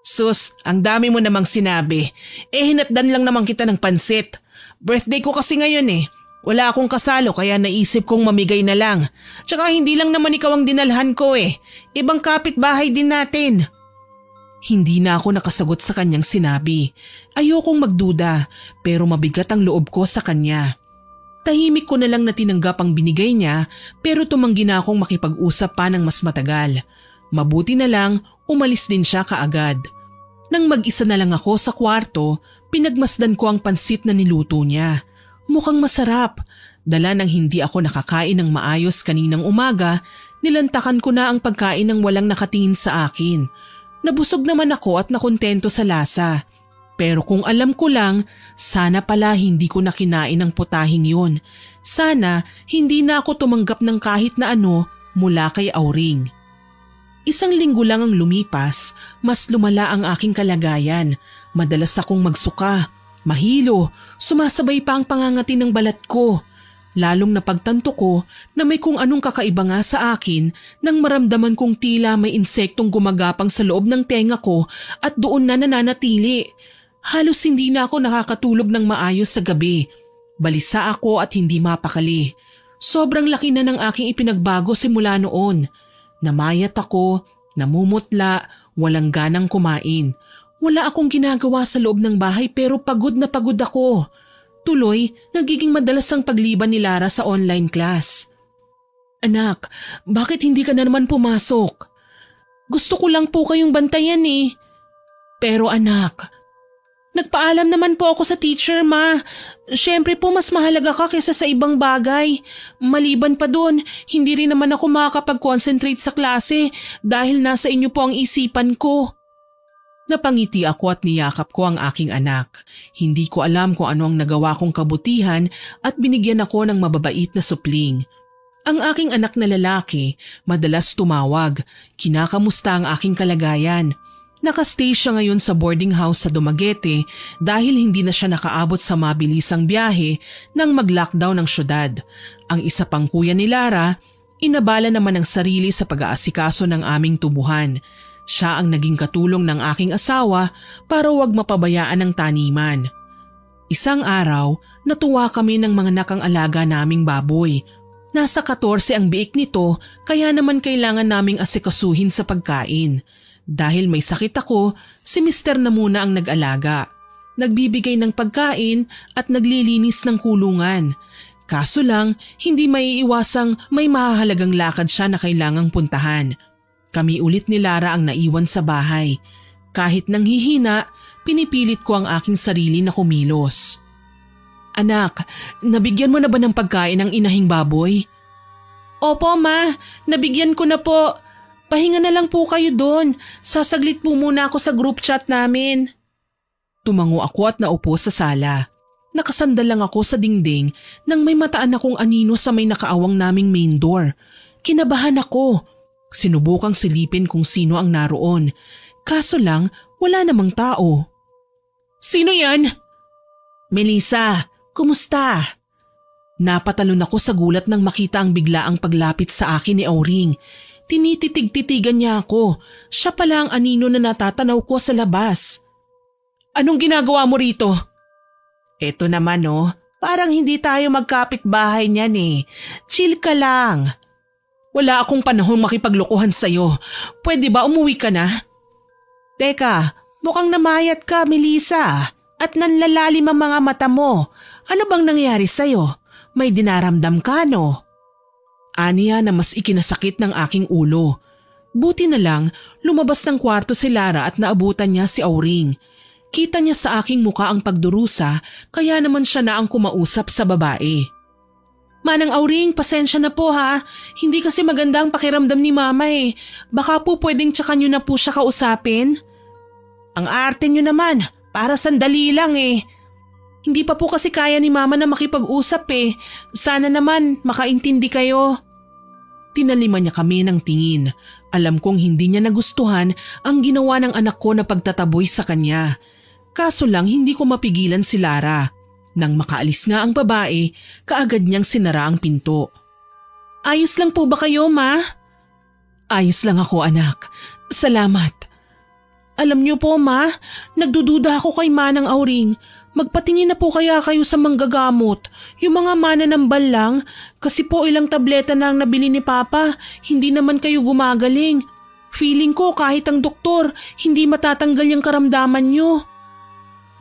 Sus, ang dami mo namang sinabi. Hinatdan lang naman kita ng pansit. Birthday ko kasi ngayon eh. Wala akong kasalo kaya naisip kong mamigay na lang. Tsaka hindi lang naman ikaw ang dinalhan ko eh. Ibang kapitbahay din natin. Hindi na ako nakasagot sa kanyang sinabi. Ayokong magduda pero mabigat ang loob ko sa kanya. Tahimik ko na lang na tinanggap ang binigay niya pero tumanggi na akong makipag-usap pa ng mas matagal. Mabuti na lang umalis din siya kaagad. Nang mag-isa na lang ako sa kwarto, pinagmasdan ko ang pansit na niluto niya. Mukhang masarap. Dala ng hindi ako nakakain ng maayos kaninang umaga, nilantakan ko na ang pagkain ng walang nakatingin sa akin. Nabusog naman ako at nakontento sa lasa. Pero kung alam ko lang, sana pala hindi ko nakinain ang putahing yun. Sana hindi na ako tumanggap ng kahit na ano mula kay Auring. Isang linggo lang ang lumipas, mas lumala ang aking kalagayan. Madalas akong magsuka, mahilo, sumasabay pa ang pangangati ng balat ko. Lalong napagtanto ko na may kung anong kakaiba nga sa akin nang maramdaman kong tila may insektong gumagapang sa loob ng tenga ko at doon na nananatili. Halos hindi na ako nakakatulog ng maayos sa gabi. Balisa ako at hindi mapakali. Sobrang laki na ng aking ipinagbago simula noon. Namayat ako, namumutla, walang ganang kumain. Wala akong ginagawa sa loob ng bahay pero pagod na pagod ako. Tuloy, nagiging madalas ang pagliban ni Lara sa online class. Anak, bakit hindi ka na naman pumasok? Gusto ko lang po kayong bantayan eh. Pero anak, Nagpaalam naman po ako sa teacher, ma. Siyempre po mas mahalaga ka kaysa sa ibang bagay. Maliban pa dun, hindi rin naman ako makakapag-concentrate sa klase dahil nasa inyo po ang isipan ko. Napangiti ako at niyakap ko ang aking anak. Hindi ko alam kung ano ang nagawa kong kabutihan at binigyan ako ng mababait na supling. Ang aking anak na lalaki, madalas tumawag. Kinakamusta ang aking kalagayan. Nakastay siya ngayon sa boarding house sa Dumaguete dahil hindi na siya nakaabot sa mabilisang biyahe nang mag-lockdown ng syudad. Ang isa pang kuya ni Lara, inabala naman ang sarili sa pag-aasikaso ng aming tubuhan. Siya ang naging katulong ng aking asawa para huwag mapabayaan ang taniman. Isang araw, natuwa kami ng mga nakang alaga naming baboy. Nasa 14 ang biik nito kaya naman kailangan naming asikasuhin sa pagkain. Dahil may sakit ako, si Mr. na muna ang nag-alaga. Nagbibigay ng pagkain at naglilinis ng kulungan. Kaso lang, hindi maiiwasang may mahahalagang lakad siya na kailangang puntahan. Kami ulit ni Lara ang naiwan sa bahay. Kahit nang hihina, pinipilit ko ang aking sarili na kumilos. Anak, nabigyan mo na ba ng pagkain ang inahing baboy? Opo, ma. Nabigyan ko na po. Pahinga na lang po kayo doon. Sasaglit po muna ako sa group chat namin. Tumango ako at naupo sa sala. Nakasandal lang ako sa dingding nang may mataan akong anino sa may nakaawang naming main door. Kinabahan ako. Sinubukang silipin kung sino ang naroon. Kaso lang, wala namang tao. Sino yan? Melissa, kumusta? Napatalon ako sa gulat nang makita ang biglaang paglapit sa akin ni Auring. Tinititig-titigan niya ako. Siya pala ang anino na natatanaw ko sa labas. Anong ginagawa mo rito? Eto naman parang hindi tayo magkapit-bahay niyan eh. Chill ka lang. Wala akong panahon makipaglokohan sa'yo. Pwede ba umuwi ka na? Teka, mukhang namayat ka, Melissa. At nanlalalim ang mga mata mo. Ano bang nangyari sa'yo? May dinaramdam ka, no? Aniya na mas ikinasakit ng aking ulo. Buti na lang, lumabas ng kwarto si Lara at naabutan niya si Auring. Kita niya sa aking muka ang pagdurusa, kaya naman siya na ang kumausap sa babae. Manang Auring, pasensya na po ha. Hindi kasi maganda ang pakiramdam ni Mama eh. Baka po pwedeng tsaka niyo na po siya kausapin? Ang arte niyo naman, para sandali lang eh. Hindi pa po kasi kaya ni Mama na makipag-usap eh. Sana naman makaintindi kayo. Tinaliman niya kami ng tingin. Alam kong hindi niya nagustuhan ang ginawa ng anak ko na pagtataboy sa kanya. Kaso lang hindi ko mapigilan si Lara. Nang makaalis nga ang babae, kaagad niyang sinara ang pinto. Ayos lang po ba kayo, Ma? Ayos lang ako, anak. Salamat. Alam niyo po, Ma, nagdududa ako kay Manang Auring. Magpatingin na po kaya kayo sa manggagamot. Yung mga mananambal lang, kasi po ilang tableta na ang nabili ni Papa, hindi naman kayo gumagaling. Feeling ko kahit ang doktor, hindi matatanggal yung karamdaman nyo.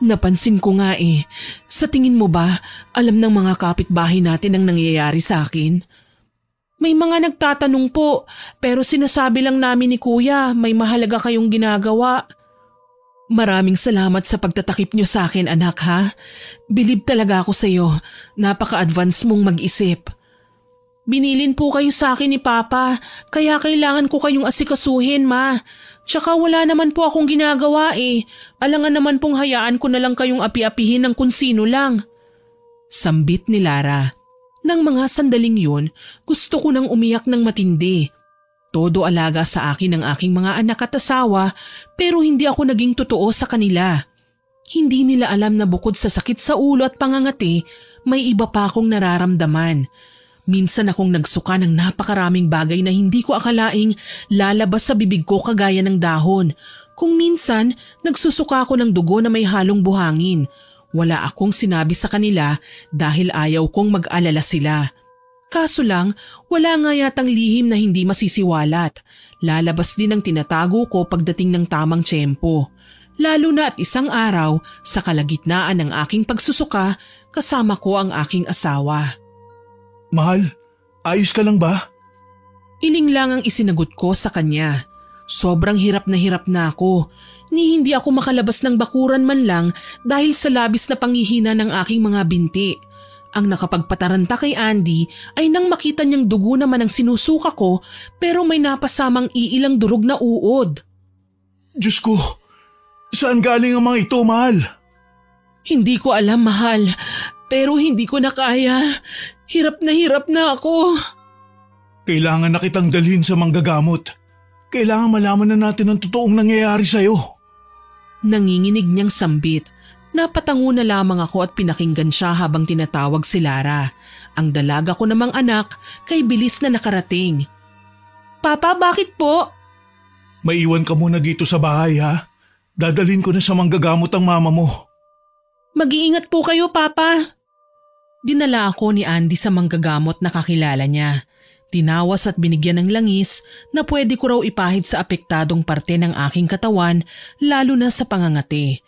Napansin ko nga eh. Sa tingin mo ba, alam ng mga kapitbahay natin ang nangyayari sa akin? May mga nagtatanong po, pero sinasabi lang namin ni Kuya may mahalaga kayong ginagawa. Maraming salamat sa pagtatakip niyo sa akin, anak ha. Bilib talaga ako sa iyo. Napaka-advance mong mag-isip. Binilin po kayo sa akin ni Papa, kaya kailangan ko kayong asikasuhin, Ma. Tsaka wala naman po akong ginagawa eh. Alangan naman pong hayaan ko na lang kayong api-apihin ng kung sino lang. Sambit ni Lara. Nang mga sandaling yun, gusto ko nang umiyak ng matindi. Todo alaga sa akin ang aking mga anak at asawa pero hindi ako naging totoo sa kanila. Hindi nila alam na bukod sa sakit sa ulo at pangangati, may iba pa akong nararamdaman. Minsan akong nagsuka ng napakaraming bagay na hindi ko akalaing lalabas sa bibig ko kagaya ng dahon. Kung minsan, nagsusuka ako ng dugo na may halong buhangin. Wala akong sinabi sa kanila dahil ayaw kong mag-alala sila. Kaso lang, wala nga yatang lihim na hindi masisiwalat. Lalabas din ang tinatago ko pagdating ng tamang tiyempo. Lalo na at isang araw, sa kalagitnaan ng aking pagsusuka, kasama ko ang aking asawa. Mahal, ayos ka lang ba? Iling lang ang isinagot ko sa kanya. Sobrang hirap na ako. Ni hindi ako makalabas ng bakuran man lang dahil sa labis na panghihina ng aking mga binti. Ang nakapagpataranta kay Andy ay nang makita niyang dugo naman ang sinusuka ko pero may napasamang iilang durog na uod. Diyos ko, saan galing ang mga ito, mahal? Hindi ko alam, mahal, pero hindi ko na kaya. Hirap na ako. Kailangan na kitang dalhin sa manggagamot. Kailangan malaman na natin ang totoong nangyayari sa'yo. Nanginginig niyang sambit. Napatango na lamang ako at pinakinggan siya habang tinatawag si Lara. Ang dalaga ko namang anak kay bilis na nakarating. Papa, bakit po? Maiwan ka muna dito sa bahay, ha? Dadalhin ko na sa manggagamot ang mama mo. Mag-iingat po kayo, Papa. Dinala ako ni Andy sa manggagamot na kakilala niya. Tinawas at binigyan ng langis na pwede ko raw ipahid sa apektadong parte ng aking katawan, lalo na sa pangangati.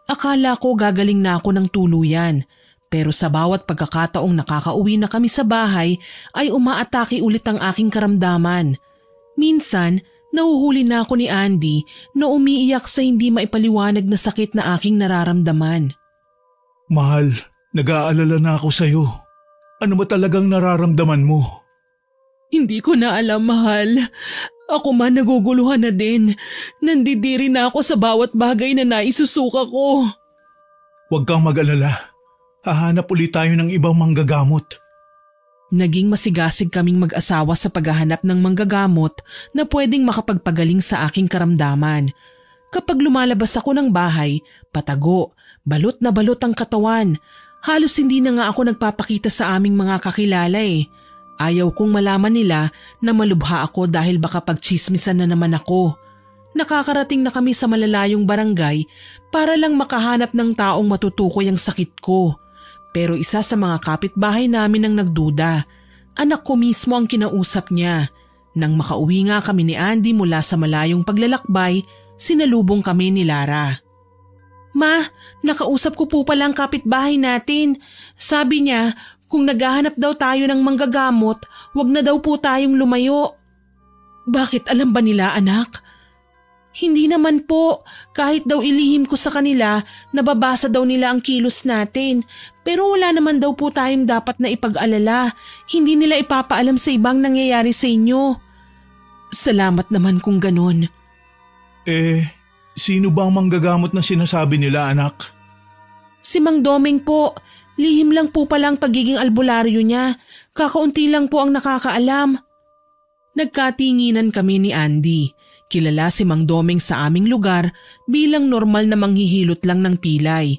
Akala ko gagaling na ako ng tuluyan, pero sa bawat pagkakataong nakakauwi na kami sa bahay ay umaatake ulit ang aking karamdaman. Minsan, nahuhuli na ako ni Andy na umiiyak sa hindi maipaliwanag na sakit na aking nararamdaman. Mahal, nag-aalala na ako sa'yo. Ano ba talagang nararamdaman mo? Hindi ko na alam, mahal. Ako man naguguluhan na din. Nandidiri na ako sa bawat bagay na naisusuka ko. Huwag kang mag-alala. Hahanap ulit tayo ng ibang manggagamot. Naging masigasig kaming mag-asawa sa paghahanap ng manggagamot na pwedeng makapagpagaling sa aking karamdaman. Kapag lumalabas ako ng bahay, patago, balot na balot ang katawan. Halos hindi na nga ako nagpapakita sa aming mga kakilala eh. Ayaw kong malaman nila na malubha ako dahil baka pagchismisan na naman ako. Nakakarating na kami sa malalayong barangay para lang makahanap ng taong matutukoy ang sakit ko. Pero isa sa mga kapitbahay namin ang nagduda. Anak ko mismo ang kinausap niya. Nang makauwi nga kami ni Andy mula sa malayong paglalakbay, sinalubong kami ni Lara. Ma, nakausap ko po pala ang kapitbahay natin. Sabi niya, kung naghahanap daw tayo ng manggagamot, wag na daw po tayong lumayo. Bakit alam ba nila, anak? Hindi naman po. Kahit daw ilihim ko sa kanila, nababasa daw nila ang kilos natin. Pero wala naman daw po tayong dapat na ipag-alala. Hindi nila ipapaalam sa ibang nangyayari sa inyo. Salamat naman kung ganon. Sino ba ang manggagamot na sinasabi nila, anak? Si Mang Doming po. Lihim lang po palang pagiging albularyo niya. Kakaunti lang po ang nakakaalam. Nagkatinginan kami ni Andy. Kilala si Mang Doming sa aming lugar bilang normal na manghihilot lang ng pilay.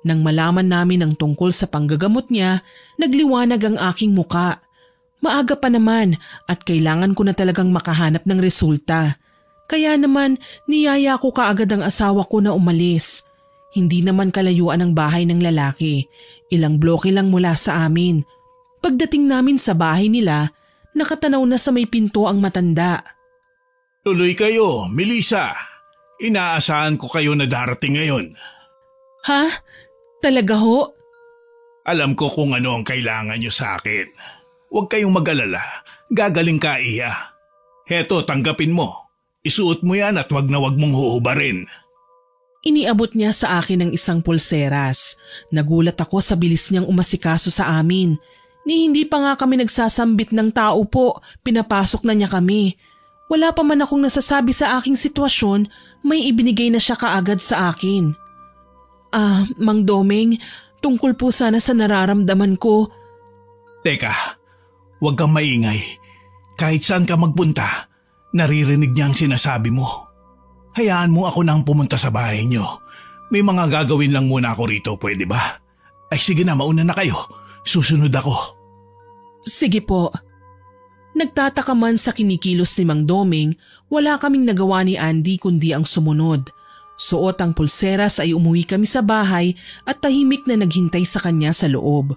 Nang malaman namin ang tungkol sa panggagamot niya, nagliwanag ang aking muka. Maaga pa naman at kailangan ko na talagang makahanap ng resulta. Kaya naman niyaya ko kaagad ang asawa ko na umalis. Hindi naman kalayuan ang bahay ng lalaki. Ilang bloke lang mula sa amin. Pagdating namin sa bahay nila, nakatanaw na sa may pinto ang matanda. Tuloy kayo, Melissa. Inaasahan ko kayo na darating ngayon. Ha? Talaga ho? Alam ko kung ano ang kailangan nyo sa akin. Huwag kayong mag-alala. Gagaling ka, Iya. Heto, tanggapin mo. Isuot mo yan at wag na wag mong huhubarin. Iniabot niya sa akin ng isang pulseras. Nagulat ako sa bilis niyang umasikaso sa amin. Ni hindi pa nga kami nagsasambit ng tao po, pinapasok na niya kami. Wala pa man akong nasasabi sa aking sitwasyon, may ibinigay na siya kaagad sa akin. Mang Doming, tungkol po sana sa nararamdaman ko. Teka, huwag kang maingay. Kahit saan ka magpunta, naririnig niya ang sinasabi mo. Hayaan mo ako nang pumunta sa bahay niyo. May mga gagawin lang muna ako rito, pwede ba? Ay sige na, mauna na kayo. Susunod ako. Sige po. Nagtataka man sa kinikilos ni Mang Doming, wala kaming nagawa ni Andy kundi ang sumunod. Suot ang pulseras ay umuwi kami sa bahay at tahimik na naghintay sa kanya sa loob.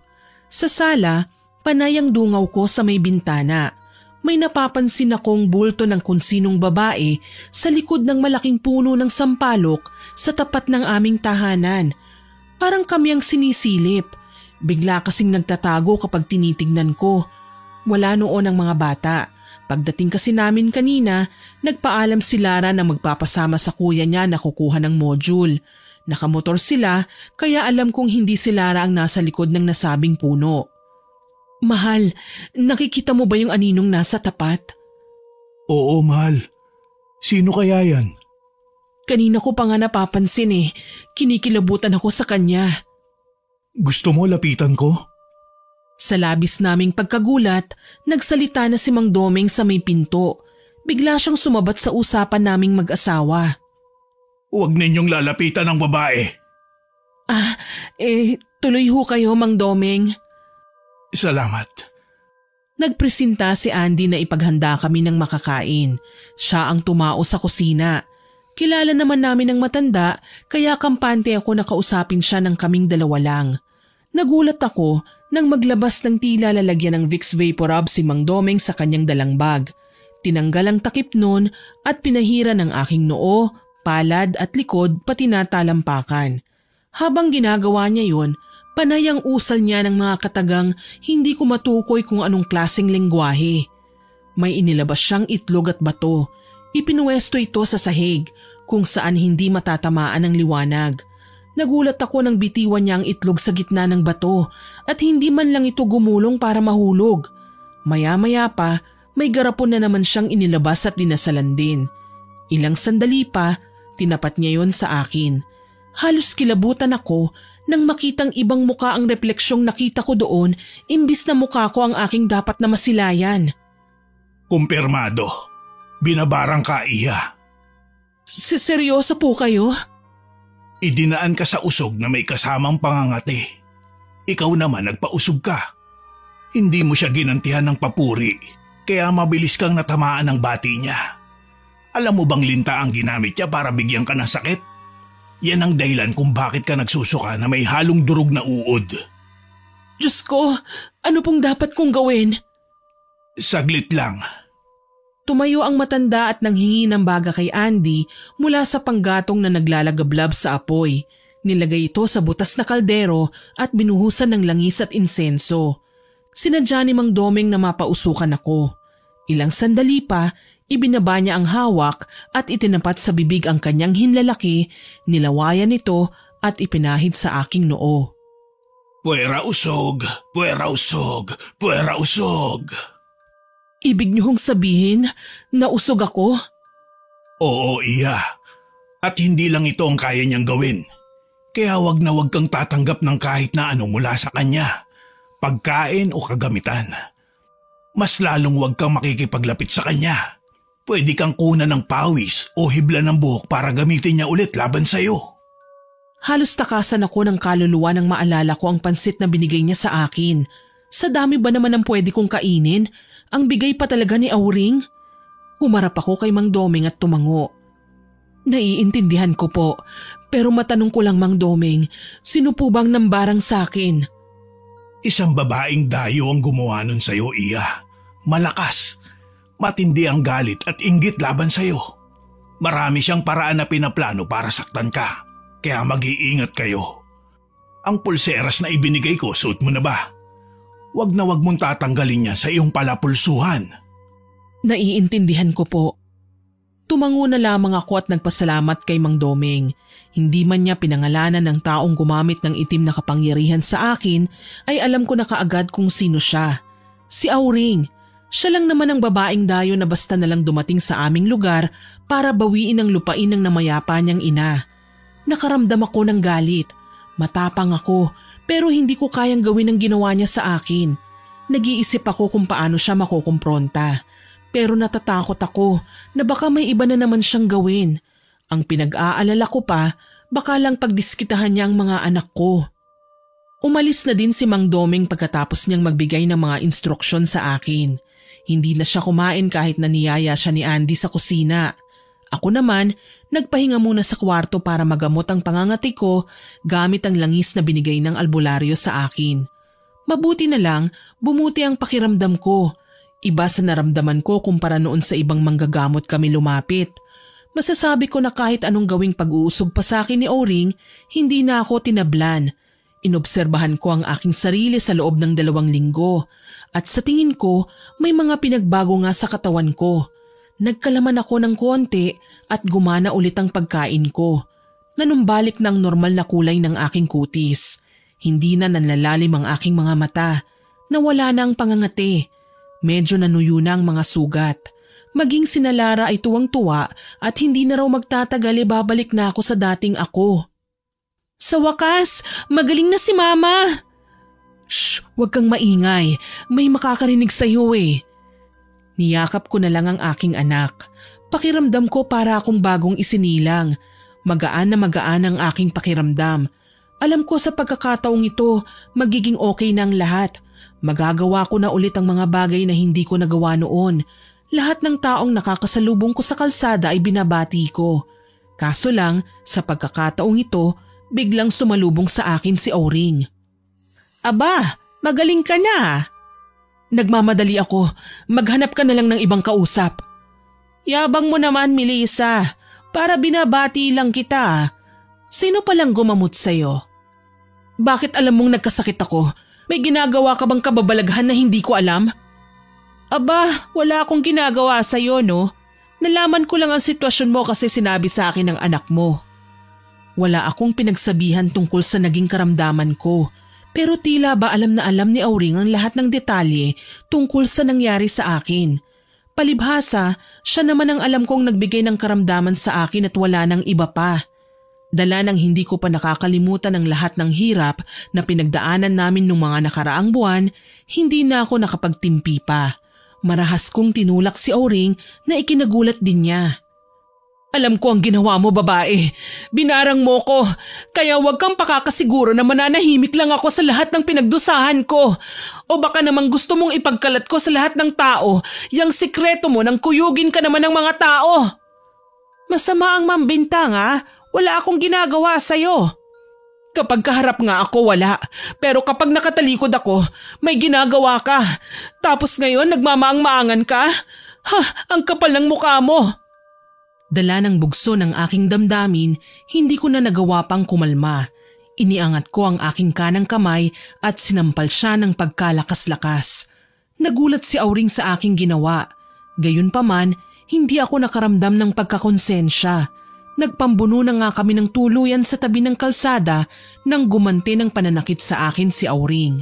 Sa sala, panay ang dungaw ko sa may bintana. May napapansin akong bulto ng kunsinong babae sa likod ng malaking puno ng sampalok sa tapat ng aming tahanan. Parang kami ang sinisilip. Bigla kasing nagtatago kapag tinitignan ko. Wala noon ang mga bata. Pagdating kasi namin kanina, nagpaalam si Lara na magpapasama sa kuya niya na kukuha ng module. Nakamotor sila kaya alam kong hindi si Lara ang nasa likod ng nasabing puno. Mahal, nakikita mo ba yung aninong nasa tapat? Oo, mahal. Sino kaya yan? Kanina ko pa nga napapansin Kinikilabutan ako sa kanya. Gusto mo lapitan ko? Sa labis naming pagkagulat, nagsalita na si Mang Domeng sa may pinto. Bigla siyang sumabat sa usapan naming mag-asawa. Huwag ninyong lalapitan ng babae. Tuloy ho kayo, Mang Domeng. Salamat. Nagpresinta si Andy na ipaghanda kami ng makakain. Siya ang tumao sa kusina. Kilala naman namin ang matanda kaya kampante ako na kausapin siya ng kaming dalawa lang. Nagulat ako nang maglabas ng tila lalagyan ng Vicks Vaporub si Mang Domeng sa kanyang dalang bag. Tinanggal ang takip nun at pinahira ng aking noo, palad at likod pati na talampakan. Habang ginagawa niya yun, panay ang usal niya ng mga katagang hindi ko matukoy kung anong klaseng lengguwahe. May inilabas siyang itlog at bato. Ipinuwesto ito sa sahig kung saan hindi matatamaan ng liwanag. Nagulat ako nang bitiwan niya ang itlog sa gitna ng bato at hindi man lang ito gumulong para mahulog. Maya-maya pa, may garapon na naman siyang inilabas at dinasalan din. Ilang sandali pa, tinapat niya yon sa akin. Halos kilabutan ako nang makitang ibang muka ang refleksyong nakita ko doon imbis na muka ko ang aking dapat na masilayan. Kumpirmado. Binabarang ka, Iha. Seryoso po kayo? Idinaan ka sa usog na may kasamang pangangati. Ikaw naman nagpausog ka. Hindi mo siya ginantihan ng papuri, kaya mabilis kang natamaan ng bati niya. Alam mo bang linta ang ginamit niya para bigyan ka ng sakit? Yan ang dahilan kung bakit ka nagsusuka na may halong durog na uod. Diyos ko, ano pong dapat kong gawin? Saglit lang. Tumayo ang matanda at nanghingi ng baga kay Andy mula sa panggatong na naglalagablab sa apoy. Nilagay ito sa butas na kaldero at binuhusan ng langis at insenso. Sinadya ni Mang Domeng na mapausukan ako. Ilang sandali pa, ibinaba niya ang hawak at itinapat sa bibig ang kanyang hinlalaki, nilawayan ito at ipinahid sa aking noo. Puwera usog, puwera usog, puwera usog. Ibig niyong sabihin na usog ako? Oo, Iha. At hindi lang ito ang kaya niyang gawin. Kaya wag na wag kang tatanggap ng kahit na ano mula sa kanya. Pagkain o kagamitan. Mas lalong wag kang makikipaglapit sa kanya. Pwede kang kunan ng pawis o hibla ng buhok para gamitin niya ulit laban sa'yo. Halos takasan ako ng kaluluwa nang maalala ko ang pansit na binigay niya sa akin. Sa dami ba naman ang pwede kong kainin? Ang bigay pa talaga ni Auring? Humarap ako kay Mang Domeng at tumango. Naiintindihan ko po, pero matanong ko lang Mang Domeng, sino po bang nambarang sa akin? Isang babaeng dayo ang gumawa nun sa'yo, Iha. Malakas. Matindi ang galit at inggit laban sa'yo. Marami siyang paraan na pinaplano para saktan ka, kaya mag-iingat kayo. Ang pulseras na ibinigay ko, suot mo na ba? Wag na wag mong tatanggalin niya sa iyong palapulsuhan. Naiintindihan ko po. Tumango na lamang ako at nagpasalamat kay Mang Domeng. Hindi man niya pinangalanan ng taong gumamit ng itim na kapangyarihan sa akin, ay alam ko na kaagad kung sino siya. Si Auring. Siya lang naman ang babaeng dayo na basta nalang dumating sa aming lugar para bawiin ang lupain ng namayapa niyang ina. Nakaramdam ako ng galit. Matapang ako. Pero hindi ko kayang gawin ang ginawa niya sa akin. Nag-iisip ako kung paano siya makukumpronta. Pero natatakot ako na baka may iba na naman siyang gawin. Ang pinag-aalala ko pa, baka lang pagdiskitahan niya ang mga anak ko. Umalis na din si Mang Domeng pagkatapos niyang magbigay ng mga instruksyon sa akin. Hindi na siya kumain kahit naniyaya siya ni Andy sa kusina. Ako naman, nagpahinga muna sa kwarto para magamot ang pangangati ko gamit ang langis na binigay ng albularyo sa akin. Mabuti na lang, bumuti ang pakiramdam ko. Iba sa naramdaman ko kumpara noon sa ibang manggagamot kami lumapit. Masasabi ko na kahit anong gawing pag-uusog pa sa akin ni Auring, hindi na ako tinablan. Inobserbahan ko ang aking sarili sa loob ng 2 linggo at sa tingin ko may mga pinagbago nga sa katawan ko. Nagkalaman ako ng konti at gumana ulit ang pagkain ko. Nanumbalik ng normal na kulay ng aking kutis. Hindi na nanlalalim ang aking mga mata. Nawala na ang pangangati. Medyo nanuyo na ang mga sugat. Maging si Lara ay tuwang-tuwa at hindi na raw magtatagal babalik na ako sa dating ako. Sa wakas, magaling na si Mama! Shh, huwag kang maingay. May makakarinig sa'yo eh. Niyakap ko na lang ang aking anak. Pakiramdam ko para akong bagong isinilang. Magaan na magaan ang aking pakiramdam. Alam ko sa pagkakataong ito, magiging okay na ang lahat. Magagawa ko na ulit ang mga bagay na hindi ko nagawa noon. Lahat ng taong nakakasalubong ko sa kalsada ay binabati ko. Kaso lang, sa pagkakataong ito, biglang sumalubong sa akin si Auring. Aba, magaling ka na. Nagmamadali ako, maghanap ka na lang ng ibang kausap. Yabang mo naman, Melissa, para binabati lang kita. Sino palang gumamot sa'yo? Bakit alam mong nagkasakit ako? May ginagawa ka bang kababalaghan na hindi ko alam? Aba, wala akong ginagawa sa'yo, no? Nalaman ko lang ang sitwasyon mo kasi sinabi sa akin ng anak mo. Wala akong pinagsabihan tungkol sa naging karamdaman ko, pero tila ba alam na alam ni Auring ang lahat ng detalye tungkol sa nangyari sa akin. Palibhasa, siya naman ang alam kong nagbigay ng karamdaman sa akin at wala nang iba pa. Dala ng hindi ko pa nakakalimutan ang lahat ng hirap na pinagdaanan namin nung mga nakaraang buwan, hindi na ako nakapagtimpi pa. Marahas kong tinulak si Auring na ikinagulat din niya. Alam ko ang ginawa mo, babae. Binarang mo ko, kaya huwag kang pakakasiguro na mananahimik lang ako sa lahat ng pinagdusahan ko. O baka namang gusto mong ipagkalat ko sa lahat ng tao yung sikreto mo nang kuyugin ka naman ng mga tao. Masama ang mambintang ha, wala akong ginagawa sa'yo. Kapag kaharap nga ako, wala. Pero kapag nakatalikod ako, may ginagawa ka. Tapos ngayon nagmamaang-maangan ka? Ha, ang kapal ng mukha mo. Dala ng bugso ng aking damdamin, hindi ko na nagawa pang kumalma. Iniangat ko ang aking kanang kamay at sinampal siya ng pagkalakas-lakas. Nagulat si Auring sa aking ginawa. Gayunpaman, hindi ako nakaramdam ng pagkakonsensya. Nagpambuno na nga kami ng tuluyan sa tabi ng kalsada nang gumanti ng pananakit sa akin si Auring.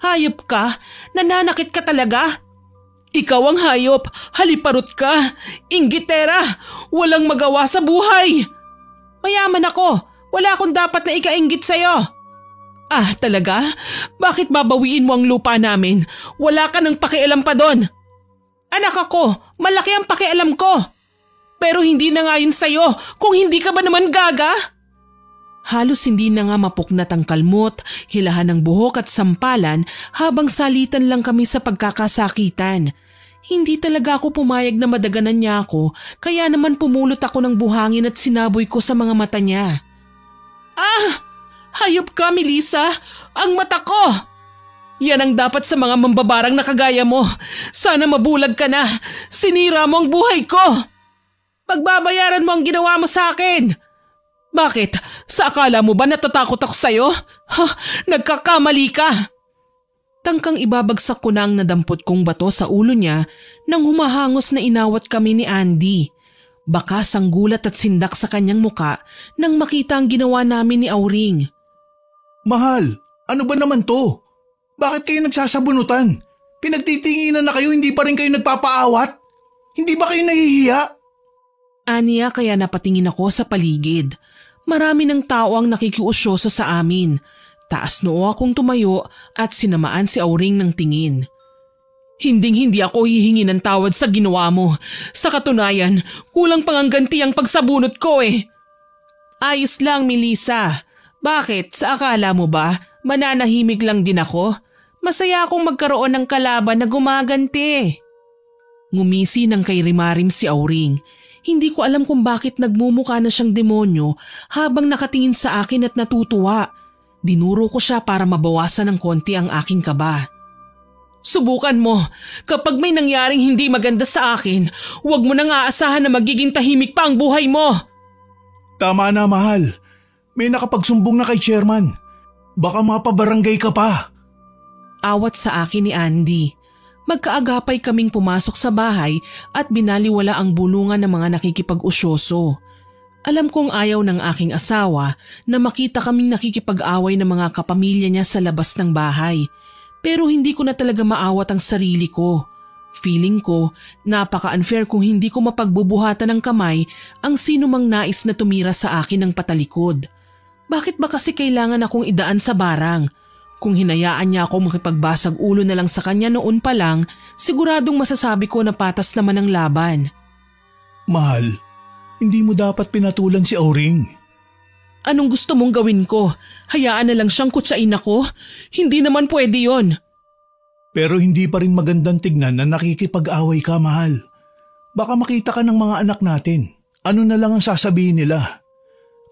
Hayop ka? Nananakit ka talaga? Ikaw ang hayop, haliparot ka, inggitera, walang magawa sa buhay. Mayaman ako, wala akong dapat na ikainggit sa'yo. Ah, talaga? Bakit babawiin mo ang lupa namin? Wala ka nang pakialam pa doon. Anak ako, malaki ang pakialam ko. Pero hindi na nga yun sa'yo kung hindi ka ba naman gaga? Halos hindi na nga mapuknat ang kalmot, hilahan ng buhok at sampalan habang salitan lang kami sa pagkakasakitan. Hindi talaga ako pumayag na madaganan niya ako, kaya naman pumulot ako ng buhangin at sinaboy ko sa mga mata niya. Ah! Hayop ka, Melissa! Ang mata ko! Yan ang dapat sa mga mambabarang na kagaya mo. Sana mabulag ka na. Sinira mo ang buhay ko. Pagbabayaran mo ang ginawa mo sa akin. Bakit? Sa akala mo ba natatakot ako sa'yo? Ha? Nagkakamali ka! Tangkang ibabagsak ko na ang nadampot kong bato sa ulo niya nang humahangos na inawat kami ni Andy. Bakas ang gulat at sindak sa kanyang muka nang makita ang ginawa namin ni Auring. Mahal, ano ba naman to? Bakit kayo nagsasabunutan? Pinagtitinginan na kayo, hindi pa rin kayo nagpapaawat? Hindi ba kayo nahihiya? Aniya kaya napatingin ako sa paligid. Marami ng tao ang nakikiusyoso sa amin. Taas noo akong tumayo at sinamaan si Auring ng tingin. Hinding-hindi ako hihingi ng tawad sa ginawa mo. Sa katunayan, kulang pang ang ganti ang pagsabunot ko eh. Ayos lang, Melissa. Bakit? Sa akala mo ba, mananahimik lang din ako? Masaya akong magkaroon ng kalaban na gumaganti. Ngumisi ng kay Rimarim si Auring. Hindi ko alam kung bakit nagmumukha na siyang demonyo habang nakatingin sa akin at natutuwa. Dinuro ko siya para mabawasan ng konti ang aking kaba. Subukan mo. Kapag may nangyaring hindi maganda sa akin, huwag mo nang aasahan na magiging tahimik pa ang buhay mo. Tama na, mahal. May nakapagsumbong na kay chairman. Baka mapabarangay ka pa. Awat sa akin ni Andy. Magkaagapay kaming pumasok sa bahay at binaliwala ang bulungan ng mga nakikipag-usyoso. Alam kong ayaw ng aking asawa na makita kaming nakikipag-away ng mga kapamilya niya sa labas ng bahay. Pero hindi ko na talaga maawat ang sarili ko. Feeling ko, napaka-unfair kung hindi ko mapagbubuhatan ng kamay ang sino mang nais na tumira sa akin ng patalikod. Bakit ba kasi kailangan akong idaan sa barang? Kung hinayaan niya ako makipagbasag ulo na lang sa kanya noon pa lang, siguradong masasabi ko na patas naman ang laban. Mahal, hindi mo dapat pinatulan si Auring. Anong gusto mong gawin ko? Hayaan na lang siyang kutsain ako? Hindi naman pwede yon. Pero hindi pa rin magandang tignan na nakikipag-away ka, mahal. Baka makita ka ng mga anak natin. Ano na lang ang sasabihin nila?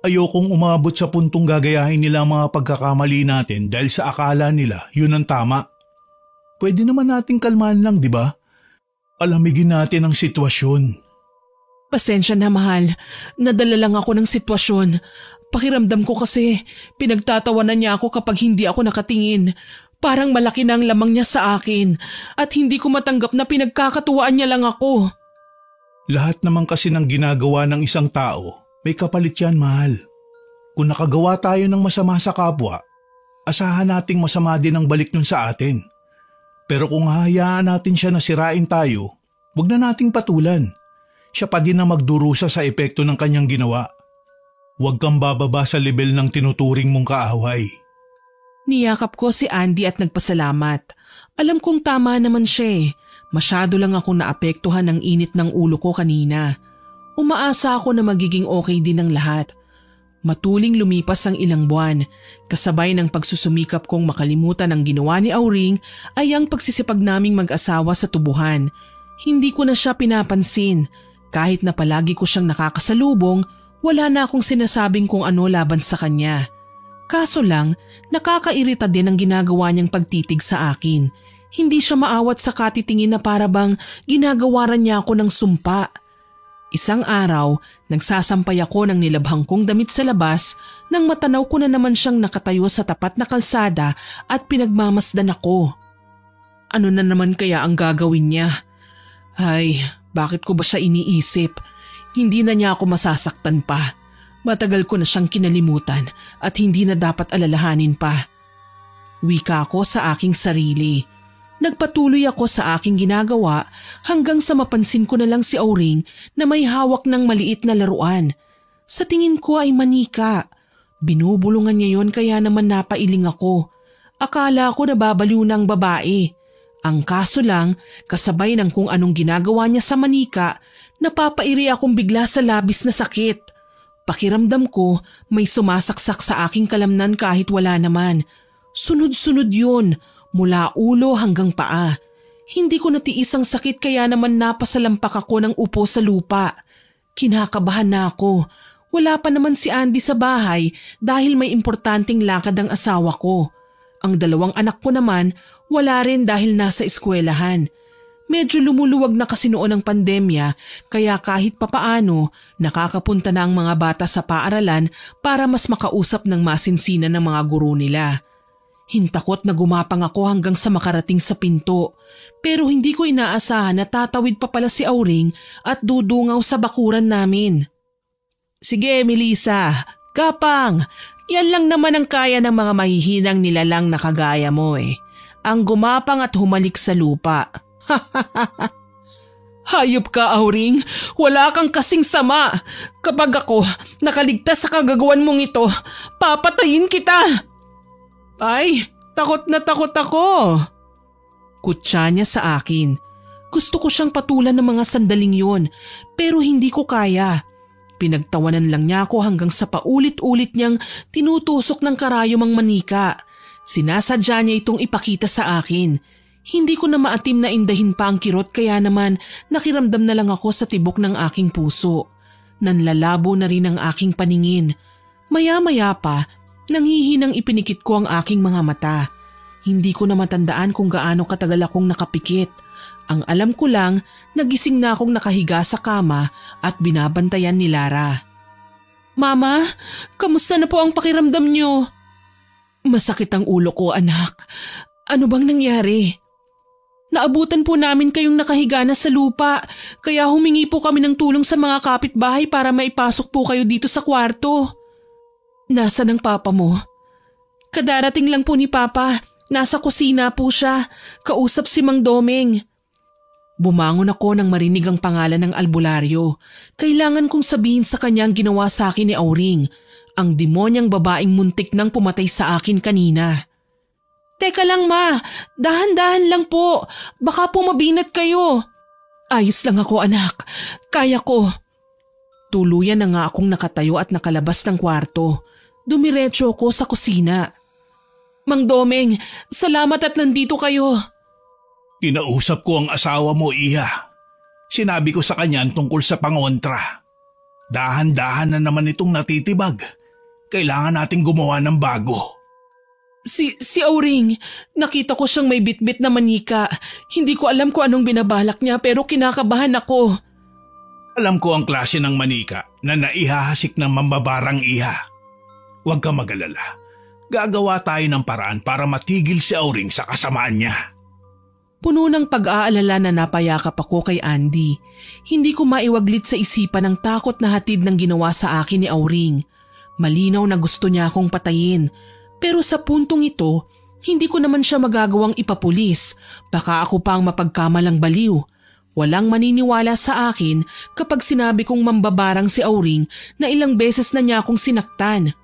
Ayokong umabot sa puntong gagayahin nila ang mga pagkakamali natin dahil sa akala nila yun ang tama. Pwede naman nating kalmahan lang, di ba? Alamigin natin ang sitwasyon. Pasensya na, mahal. Nadala lang ako ng sitwasyon. Pakiramdam ko kasi pinagtatawanan niya ako kapag hindi ako nakatingin. Parang malaki na ang lamang niya sa akin at hindi ko matanggap na pinagkakatuwaan niya lang ako. Lahat naman kasi ng ginagawa ng isang tao, may kapalit yan, mahal. Kung nakagawa tayo ng masama sa kapwa, asahan nating masama din ang balik nun sa atin. Pero kung hahayaan natin siya na sirain tayo, wag na nating patulan. Siya pa din ang magdurusa sa epekto ng kanyang ginawa. Huwag kang bababa sa level ng tinuturing mong kaaway. Niyakap ko si Andy at nagpasalamat. Alam kong tama naman siya eh. Masyado lang akong naapektuhan ng init ng ulo ko kanina. Umaasa ako na magiging okay din ang lahat. Matuling lumipas ang ilang buwan. Kasabay ng pagsusumikap kong makalimutan ang ginawa ni Auring ay ang pagsisipag naming mag-asawa sa tubuhan. Hindi ko na siya pinapansin. Kahit na palagi ko siyang nakakasalubong, wala na akong sinasabing kung ano laban sa kanya. Kaso lang, nakakairita din ang ginagawa niyang pagtitig sa akin. Hindi siya maawat sa katitingin na para bang ginagawaran niya ako ng sumpa. Isang araw, nagsasampay ako ng nilabhang kong damit sa labas nang matanaw ko na naman siyang nakatayo sa tapat na kalsada at pinagmamasdan ako. Ano na naman kaya ang gagawin niya? Ay, bakit ko ba siya iniisip? Hindi na niya ako masasaktan pa. Matagal ko na siyang kinalimutan at hindi na dapat alalahanin pa. Wika ko sa aking sarili. Nagpatuloy ako sa aking ginagawa hanggang sa mapansin ko na lang si Auring na may hawak ng maliit na laruan. Sa tingin ko ay manika. Binubulungan niya yon kaya naman napailing ako. Akala ko nababaliw ng babae. Ang kaso lang, kasabay ng kung anong ginagawa niya sa manika, napapairi akong bigla sa labis na sakit. Pakiramdam ko may sumasaksak sa aking kalamnan kahit wala naman. Sunod-sunod yun. Mula ulo hanggang paa. Hindi ko natiis ang sakit kaya naman napasalampak ako ng upo sa lupa. Kinakabahan na ako. Wala pa naman si Andy sa bahay dahil may importanteng lakad ang asawa ko. Ang dalawang anak ko naman wala rin dahil nasa eskwelahan. Medyo lumuluwag na kasi noon ang pandemya kaya kahit papaano nakakapunta na ang mga bata sa paaralan para mas makausap ng masinsinan ng mga guro nila. Hintakot na gumapang ako hanggang sa makarating sa pinto. Pero hindi ko inaasahan na tatawid pa pala si Auring at dudungaw sa bakuran namin. Sige, Melissa, kapang, yan lang naman ang kaya ng mga mahihinang nilalang na kagaya mo eh. Ang gumapang at humalik sa lupa. Hayop ka, Auring. Wala kang kasing sama. Kapag ako nakaligtas sa kagagawan mong ito, papatayin kita. Ay, takot na takot ako. Kutsa niya sa akin. Gusto ko siyang patulan ng mga sandaling yon, pero hindi ko kaya. Pinagtawanan lang niya ako hanggang sa paulit-ulit niyang tinutusok ng karayom ang manika. Sinasadya niya itong ipakita sa akin. Hindi ko na maatim na indahin pa ang kirot kaya naman nakiramdam na lang ako sa tibok ng aking puso. Nanlalabo na rin ang aking paningin. Maya-maya pa, nanghihinang ipinikit ko ang aking mga mata. Hindi ko na matandaan kung gaano katagal akong nakapikit. Ang alam ko lang, nagising na akong nakahiga sa kama at binabantayan ni Lara. Mama, kamusta na po ang pakiramdam niyo? Masakit ang ulo ko, anak. Ano bang nangyari? Naabutan po namin kayong nakahiga na sa lupa, kaya humingi po kami ng tulong sa mga kapitbahay para maipasok po kayo dito sa kwarto. Nasaan ang papa mo? Kadarating lang po ni Papa. Nasa kusina po siya. Kausap si Mang Domeng. Bumangon ako nang marinig ang pangalan ng albularyo. Kailangan kong sabihin sa kanya ang ginawa sa akin ni Auring, ang demonyang babaeng muntik nang pumatay sa akin kanina. Teka lang ma, dahan-dahan lang po. Baka po mabinat kayo. Ayos lang ako anak, kaya ko. Tuluyan na nga akong nakatayo at nakalabas ng kwarto. Dumiretso ako sa kusina. Mang Domeng, salamat at nandito kayo. Kinausap ko ang asawa mo, Iha. Sinabi ko sa kanya tungkol sa pangontra. Dahan-dahan na naman itong natitibag. Kailangan nating gumawa ng bago. Si Auring, nakita ko siyang may bitbit na manika. Hindi ko alam kung anong binabalak niya pero kinakabahan ako. Alam ko ang klase ng manika na naihahasik ng mambabarang Iha. Huwag ka mag-alala. Gagawa tayo ng paraan para matigil si Auring sa kasamaan niya. Puno ng pag-aalala na napayakap ako kay Andy. Hindi ko maiwaglit sa isipan ang takot na hatid ng ginawa sa akin ni Auring. Malinaw na gusto niya akong patayin. Pero sa puntong ito, hindi ko naman siya magagawang ipapulis. Baka ako pang mapagkamalang baliw. Walang maniniwala sa akin kapag sinabi kong mambabarang si Auring na ilang beses na niya akong sinaktan.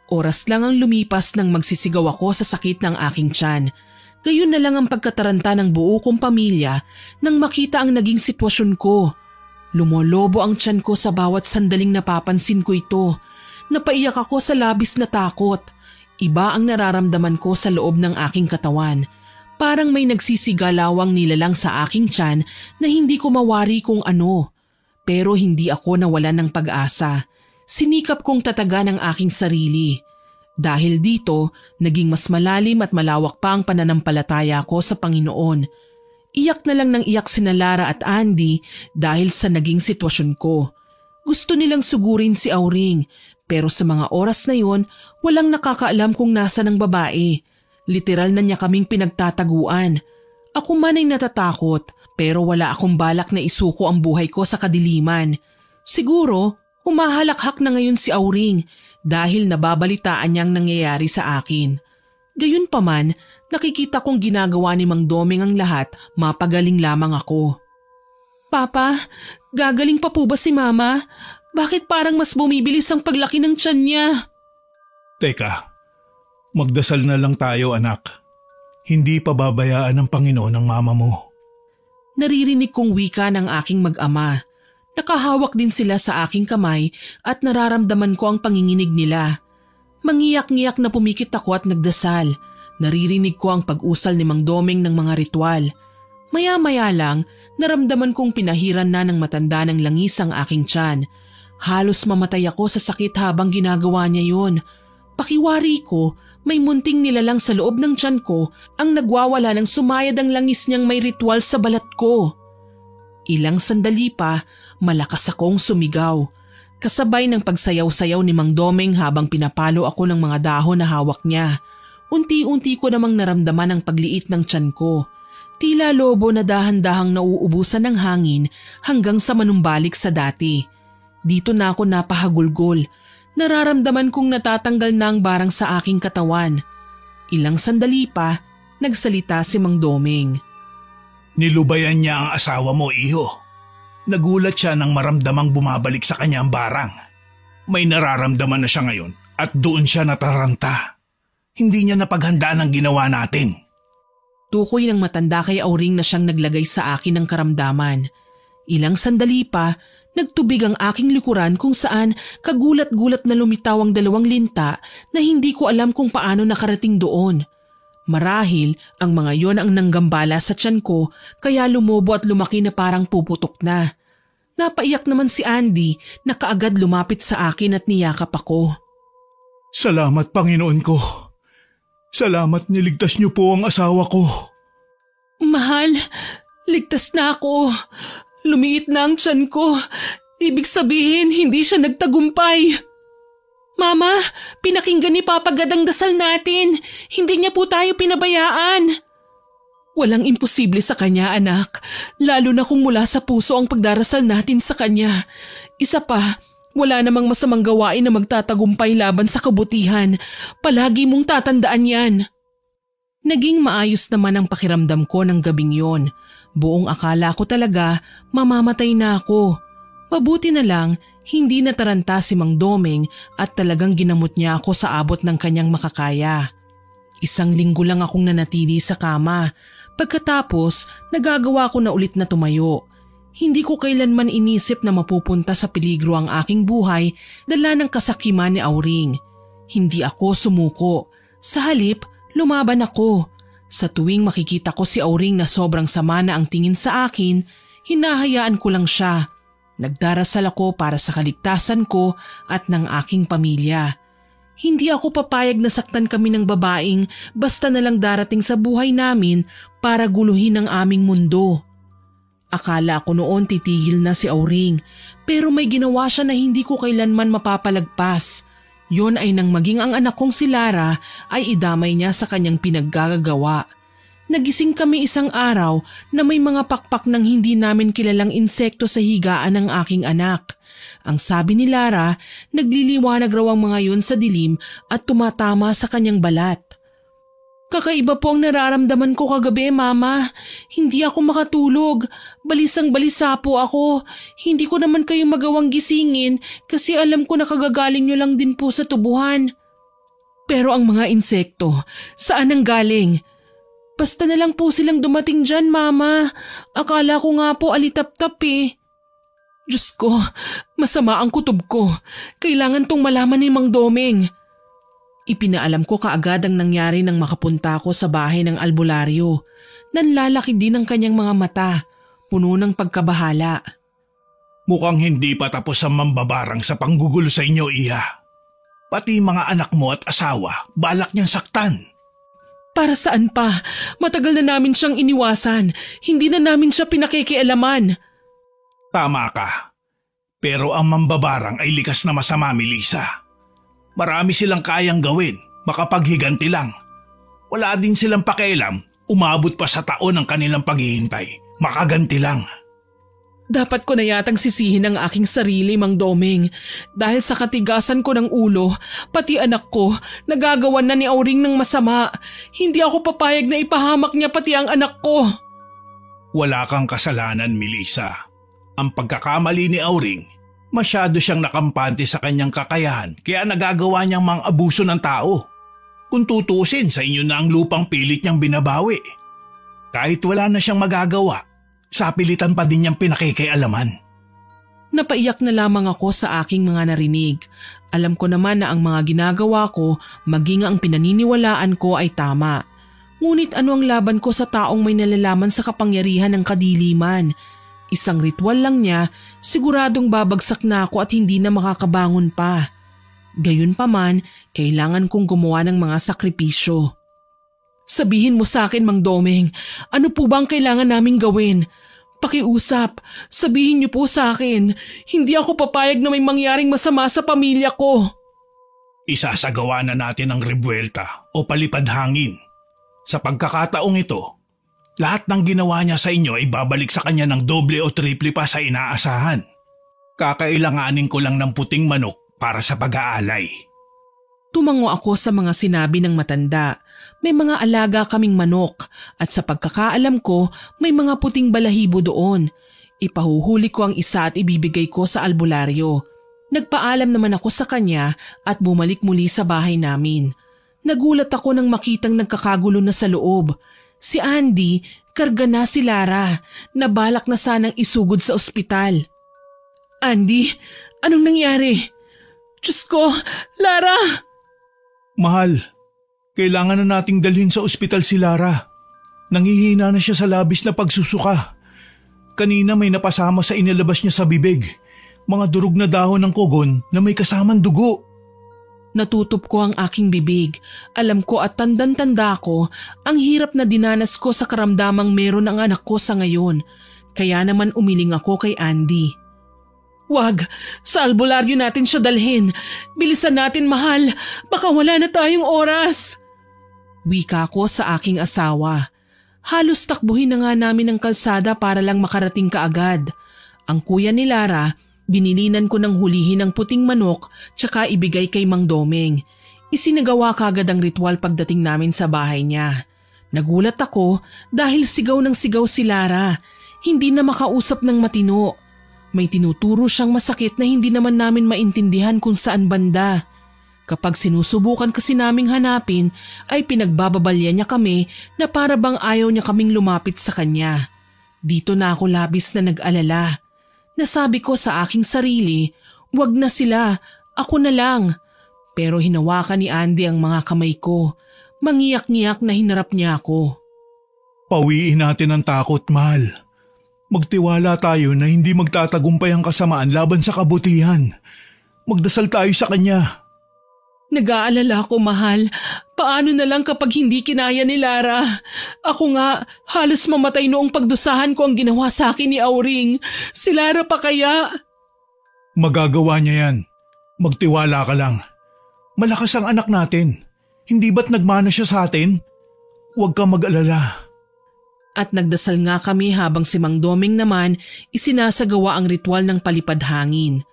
Oras lang ang lumipas nang magsisigaw ako sa sakit ng aking tiyan. Gayon na lang ang pagkataranta ng buo kong pamilya nang makita ang naging sitwasyon ko. Lumolobo ang tiyan ko sa bawat sandaling napapansin ko ito. Napaiyak ako sa labis na takot. Iba ang nararamdaman ko sa loob ng aking katawan. Parang may nagsisigalawang nilalang sa aking tiyan na hindi ko mawari kung ano. Pero hindi ako nawalan ng pag-asa. Sinikap kong tatagan ang aking sarili. Dahil dito, naging mas malalim at malawak pa ang pananampalataya ko sa Panginoon. Iyak na lang ng iyak sina Lara at Andy dahil sa naging sitwasyon ko. Gusto nilang sugurin si Auring. Pero sa mga oras na yon, walang nakakaalam kung nasa ng babae. Literal na niya kaming pinagtataguan. Ako man ay natatakot, pero wala akong balak na isuko ang buhay ko sa kadiliman. Siguro, humahalakhak na ngayon si Auring dahil nababalitaan niyang nangyayari sa akin. Gayunpaman, nakikita kong ginagawa ni Mang Domeng ang lahat, mapagaling lamang ako. Papa, gagaling pa po ba si Mama? Bakit parang mas bumibilis ang paglaki ng tiyan niya? Teka, magdasal na lang tayo anak. Hindi pa babayaan ng Panginoon ang mama mo. Naririnig kong wika ng aking mag-ama. Nakahawak din sila sa aking kamay at nararamdaman ko ang panginginig nila. Mangiyak-ngiyak na pumikit ako at nagdasal. Naririnig ko ang pag-usal ni Mang Domeng ng mga ritual. Maya-maya lang, naramdaman kong pinahiran na ng matanda ng langis ang aking tiyan. Halos mamatay ako sa sakit habang ginagawa niya yon. Pakiwari ko, may munting nilalang sa loob ng tiyan ko ang nagwawala ng sumayad ang langis niyang may ritual sa balat ko. Ilang sandali pa, malakas akong sumigaw. Kasabay ng pagsayaw-sayaw ni Mang Domeng habang pinapalo ako ng mga dahon na hawak niya. Unti-unti ko namang naramdaman ang pagliit ng tiyan ko. Tila lobo na dahan-dahang nauubusan ng hangin hanggang sa manumbalik sa dati. Dito na ako napahagulgol. Nararamdaman kong natatanggal na ang barang sa aking katawan. Ilang sandali pa, nagsalita si Mang Domeng. Nilubayan niya ang asawa mo, iho. Nagulat siya nang maramdamang bumabalik sa kanya ang barang. May nararamdaman na siya ngayon at doon siya nataranta. Hindi niya napaghandaan ang ginawa natin. Tukoy ng matanda kay Auring na siyang naglagay sa akin ng karamdaman. Ilang sandali pa, nagtubig ang aking likuran kung saan kagulat-gulat na lumitaw ang dalawang linta na hindi ko alam kung paano nakarating doon. Marahil ang mga yon ang nanggambala sa tiyan ko kaya lumobo at lumaki na parang puputok na. Napaiyak naman si Andy na kaagad lumapit sa akin at niyakap ako. Salamat Panginoon ko. Salamat niligtas niyo po ang asawa ko. Mahal, ligtas na ako. Lumiit na ang tiyan ko. Ibig sabihin, hindi siya nagtagumpay. Mama, pinakinggan ni Papa God ang dasal natin. Hindi niya po tayo pinabayaan. Walang imposible sa kanya, anak. Lalo na kung mula sa puso ang pagdarasal natin sa kanya. Isa pa, wala namang masamang gawain na magtatagumpay laban sa kabutihan. Palagi mong tatandaan yan. Naging maayos naman ang pakiramdam ko ng gabing yon. Buong akala ko talaga mamamatay na ako. Mabuti na lang, hindi nataranta si Mang Domeng at talagang ginamot niya ako sa abot ng kanyang makakaya. 1 linggo lang akong nanatili sa kama. Pagkatapos, nagagawa ko na ulit na tumayo. Hindi ko kailanman inisip na mapupunta sa peligro ang aking buhay dala ng kasakiman ni Auring. Hindi ako sumuko. Sa halip, lumaban ako. Sa tuwing makikita ko si Auring na sobrang sama na ang tingin sa akin, hinahayaan ko lang siya. Nagdarasal ako para sa kaligtasan ko at ng aking pamilya. Hindi ako papayag na saktan kami ng babaeng basta na lang darating sa buhay namin para guluhin ang aming mundo. Akala ko noon titigil na si Auring, pero may ginawa siya na hindi ko kailanman mapapalagpas. Yon ay nang maging ang anak kong si Lara ay idamay niya sa kanyang pinaggagawa. Nagising kami isang araw na may mga pakpak ng hindi namin kilalang insekto sa higaan ng aking anak. Ang sabi ni Lara, nagliliwanag raw ang mga yun sa dilim at tumatama sa kanyang balat. Kakaiba po ang nararamdaman ko kagabi, Mama. Hindi ako makatulog. Balisang-balisa po ako. Hindi ko naman kayo magawang gisingin kasi alam ko na kagagaling nyo lang din po sa tubuhan. Pero ang mga insekto, saan ang galing? Basta na lang po silang dumating dyan, Mama. Akala ko nga po alitap-tap eh. Diyos ko, masama ang kutob ko. Kailangan tong malaman ni Mang Domeng. Ipinaalam ko kaagad ang nangyari nang makapunta ko sa bahay ng albularyo. Nanlalaki din ang kanyang mga mata, puno ng pagkabahala. Mukhang hindi pa tapos ang mambabarang sa panggugulo sa inyo, Iha. Pati mga anak mo at asawa, balak niyang saktan. Para saan pa? Matagal na namin siyang iniwasan. Hindi na namin siya pinakikialaman. Tama ka. Pero ang mambabarang ay likas na masama, Melissa. Marami silang kayang gawin, makapaghiganti lang. Wala din silang pakialam, umabot pa sa taon ang kanilang paghihintay. Makaganti lang. Dapat ko na yatang sisihin ang aking sarili, Mang Domeng. Dahil sa katigasan ko ng ulo, pati anak ko, nagagawan na ni Auring ng masama. Hindi ako papayag na ipahamak niya pati ang anak ko. Wala kang kasalanan, Melissa. Ang pagkakamali ni Auring, masyado siyang nakampante sa kanyang kakayahan kaya nagagawa niyang mga abuso ng tao. Kung tutusin sa inyo na ang lupang pilit niyang binabawi. Kahit wala na siyang magagawa, sapilitan pa din niyang pinakikialaman. Napaiyak na lamang ako sa aking mga narinig. Alam ko naman na ang mga ginagawa ko, maging ang pinaniniwalaan ko ay tama. Ngunit ano ang laban ko sa taong may nalalaman sa kapangyarihan ng kadiliman? Isang ritual lang niya, siguradong babagsak na ako at hindi na makakabangon pa. Gayunpaman, kailangan kong gumawa ng mga sakripisyo. Sabihin mo sa akin, Mang Domeng, ano po ba ang kailangan naming gawin? Pakiusap, sabihin niyo po sa akin, hindi ako papayag na may mangyaring masama sa pamilya ko. Isasagawa na natin ang rebuelta o palipad hangin. Sa pagkakataong ito, lahat ng ginawa niya sa inyo ay babalik sa kanya ng doble o triple pa sa inaasahan. Kakailanganin ko lang ng puting manok para sa pag-aalay. Tumango ako sa mga sinabi ng matanda. May mga alaga kaming manok at sa pagkakaalam ko may mga puting balahibo doon. Ipahuhuli ko ang isa at ibibigay ko sa albularyo. Nagpaalam naman ako sa kanya at bumalik muli sa bahay namin. Nagulat ako nang makitang nagkakagulo na sa loob. Si Andy, karga na si Lara, na balak na sanang isugod sa ospital. Andy, anong nangyari? Diyos ko, Lara! Mahal, kailangan na nating dalhin sa ospital si Lara. Nangihina na siya sa labis na pagsusuka. Kanina may napasama sa inilabas niya sa bibig. Mga durog na dahon ng kogon na may kasamang dugo. Natutup ko ang aking bibig. Alam ko at tandan-tanda ko ang hirap na dinanas ko sa karamdamang meron ang anak ko sa ngayon. Kaya naman umiling ako kay Andy. Wag, sa albularyo natin siya dalhin. Bilisan natin, mahal. Baka wala na tayong oras. Wika ko sa aking asawa. Halos takbuhin na nga namin ang kalsada para lang makarating kaagad. Ang kuya ni Lara, binilinan ko ng hulihin ang puting manok tsaka ibigay kay Mang Domeng. Isinagawa kaagad ang ritual pagdating namin sa bahay niya. Nagulat ako dahil sigaw ng sigaw si Lara. Hindi na makausap ng matino. May tinuturo siyang masakit na hindi naman namin maintindihan kung saan banda. Kapag sinusubukan kasi naming hanapin ay pinagbababalya niya kami na para bang ayaw niya kaming lumapit sa kanya. Dito na ako labis na nag-alala. Nasabi ko sa aking sarili, wag na sila, ako na lang. Pero hinawakan ni Andy ang mga kamay ko. Mangiyak-ngiyak na hinarap niya ako. Pawiin natin ang takot, mahal. Magtiwala tayo na hindi magtatagumpay ang kasamaan laban sa kabutihan. Magdasal tayo sa kanya. Nag-aalala ako, mahal. Paano na lang kapag hindi kinaya ni Lara? Ako nga, halos mamatay noong pagdusahan ko ang ginawa sa akin ni Auring. Si Lara pa kaya? Magagawa niya yan. Magtiwala ka lang. Malakas ang anak natin. Hindi ba't nagmana siya sa atin? Huwag kang mag-alala. At nagdasal nga kami habang si Mang Domeng naman isinasagawa ang ritual ng palipad hangin.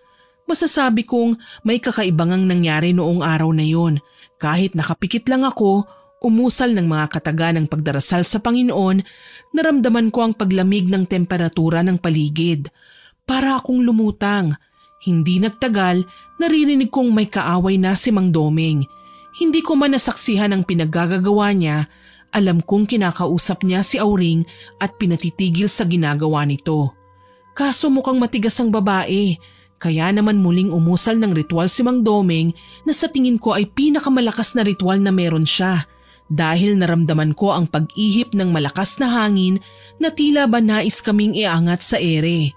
Masasabi kong may kakaibangang nangyari noong araw na yon. Kahit nakapikit lang ako, umusal ng mga kataga ng pagdarasal sa Panginoon, naramdaman ko ang paglamig ng temperatura ng paligid. Para akong lumutang. Hindi nagtagal, naririnig kong may kaaway na si Mang Domeng. Hindi ko man nasaksihan ang pinaggagawa niya. Alam kong kinakausap niya si Auring at pinatitigil sa ginagawa nito. Kaso mukhang matigas ang babae, kaya naman muling umusal ng ritual si Mang Domeng na sa tingin ko ay pinakamalakas na ritual na meron siya dahil naramdaman ko ang pag-ihip ng malakas na hangin na tila ba nais kaming iangat sa ere.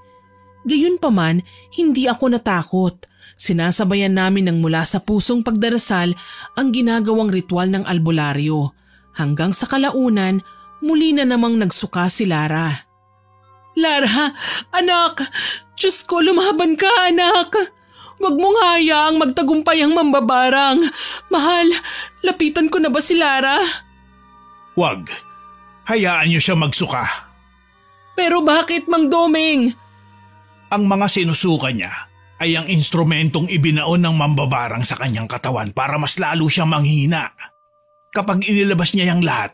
Gayunpaman, hindi ako natakot. Sinasabayan namin ng mula sa pusong pagdarasal ang ginagawang ritual ng albularyo. Hanggang sa kalaunan, muli na namang nagsuka si Lara. Lara, anak! Diyos ko, lumaban ka, anak! Huwag mong hayaang magtagumpay ang mambabarang. Mahal, lapitan ko na ba si Lara? Huwag. Hayaan niyo siya magsuka. Pero bakit, Mang Domeng? Ang mga sinusuka niya ay ang instrumentong ibinaon ng mambabarang sa kanyang katawan para mas lalo siyang manghina. Kapag inilabas niya yung lahat,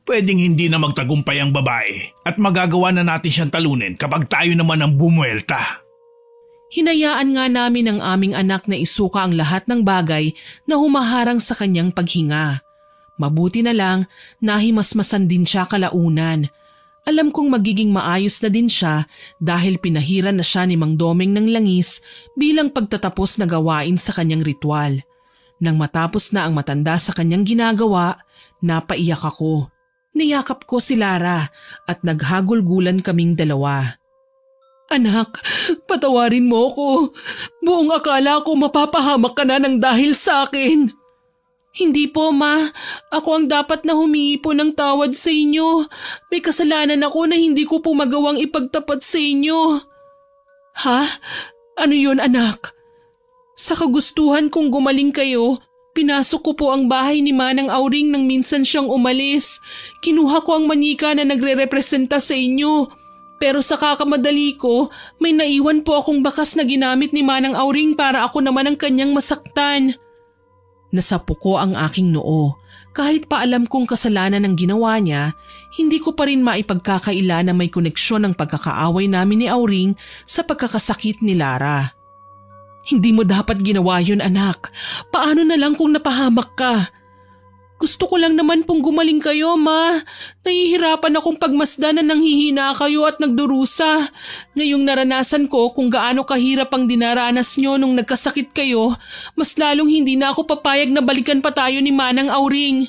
pwedeng hindi na magtagumpay ang babae at magagawa na natin siyang talunin kapag tayo naman ang bumuelta. Hinayaan nga namin ang aming anak na isuka ang lahat ng bagay na humaharang sa kanyang paghinga. Mabuti na lang, nahimasmasan din siya kalaunan. Alam kong magiging maayos na din siya dahil pinahiran na siya ni Mang Domeng ng langis bilang pagtatapos na gawain sa kanyang ritual. Nang matapos na ang matanda sa kanyang ginagawa, napaiyak ako. Niyakap ko si Lara at naghagulgulan kaming dalawa. Anak, patawarin mo ko. Buong akala ko mapapahamak ka na ng dahil sa akin. Hindi po, Ma. Ako ang dapat na humingi po ng tawad sa inyo. May kasalanan ako na hindi ko po magawang ipagtapat sa inyo. Ha? Ano yun, anak? Sa kagustuhan kong gumaling kayo, pinasok ko po ang bahay ni Manang Auring nang minsan siyang umalis. Kinuha ko ang manika na nagre-representa sa inyo. Pero sa kakamadali ko, may naiwan po akong bakas na ginamit ni Manang Auring para ako naman ang kanyang masaktan. Nasapo ko ang aking noo. Kahit pa alam kong kasalanan ang ginawa niya, hindi ko pa rin maipagkakaila na may koneksyon ang pagkakaaway namin ni Auring sa pagkakasakit ni Lara. Hindi mo dapat ginawa yun, anak. Paano na lang kung napahamak ka? Gusto ko lang naman pong gumaling kayo, Ma. Nahihirapan akong pagmasdan na nanghihina kayo at nagdurusa. Ngayong naranasan ko kung gaano kahirap ang dinaranas nyo nung nagkasakit kayo, mas lalong hindi na ako papayag na balikan pa tayo ni Manang Auring.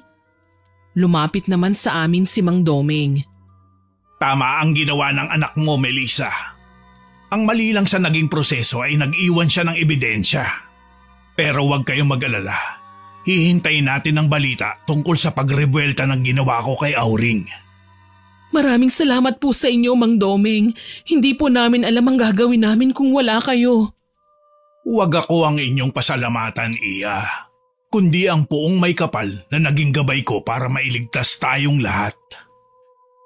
Lumapit naman sa amin si Mang Domeng. Tama ang ginawa ng anak mo, Melissa. Ang mali lang sa naging proseso ay nag-iwan siya ng ebidensya. Pero huwag kayong mag-alala. Hihintayin natin ang balita tungkol sa pagrebuelta ng ginawa ko kay Auring. Maraming salamat po sa inyo, Mang Doming. Hindi po namin alam ang gagawin namin kung wala kayo. Huwag ako ang inyong pasalamatan, Iya, kundi ang poong may kapal na naging gabay ko para mailigtas tayong lahat.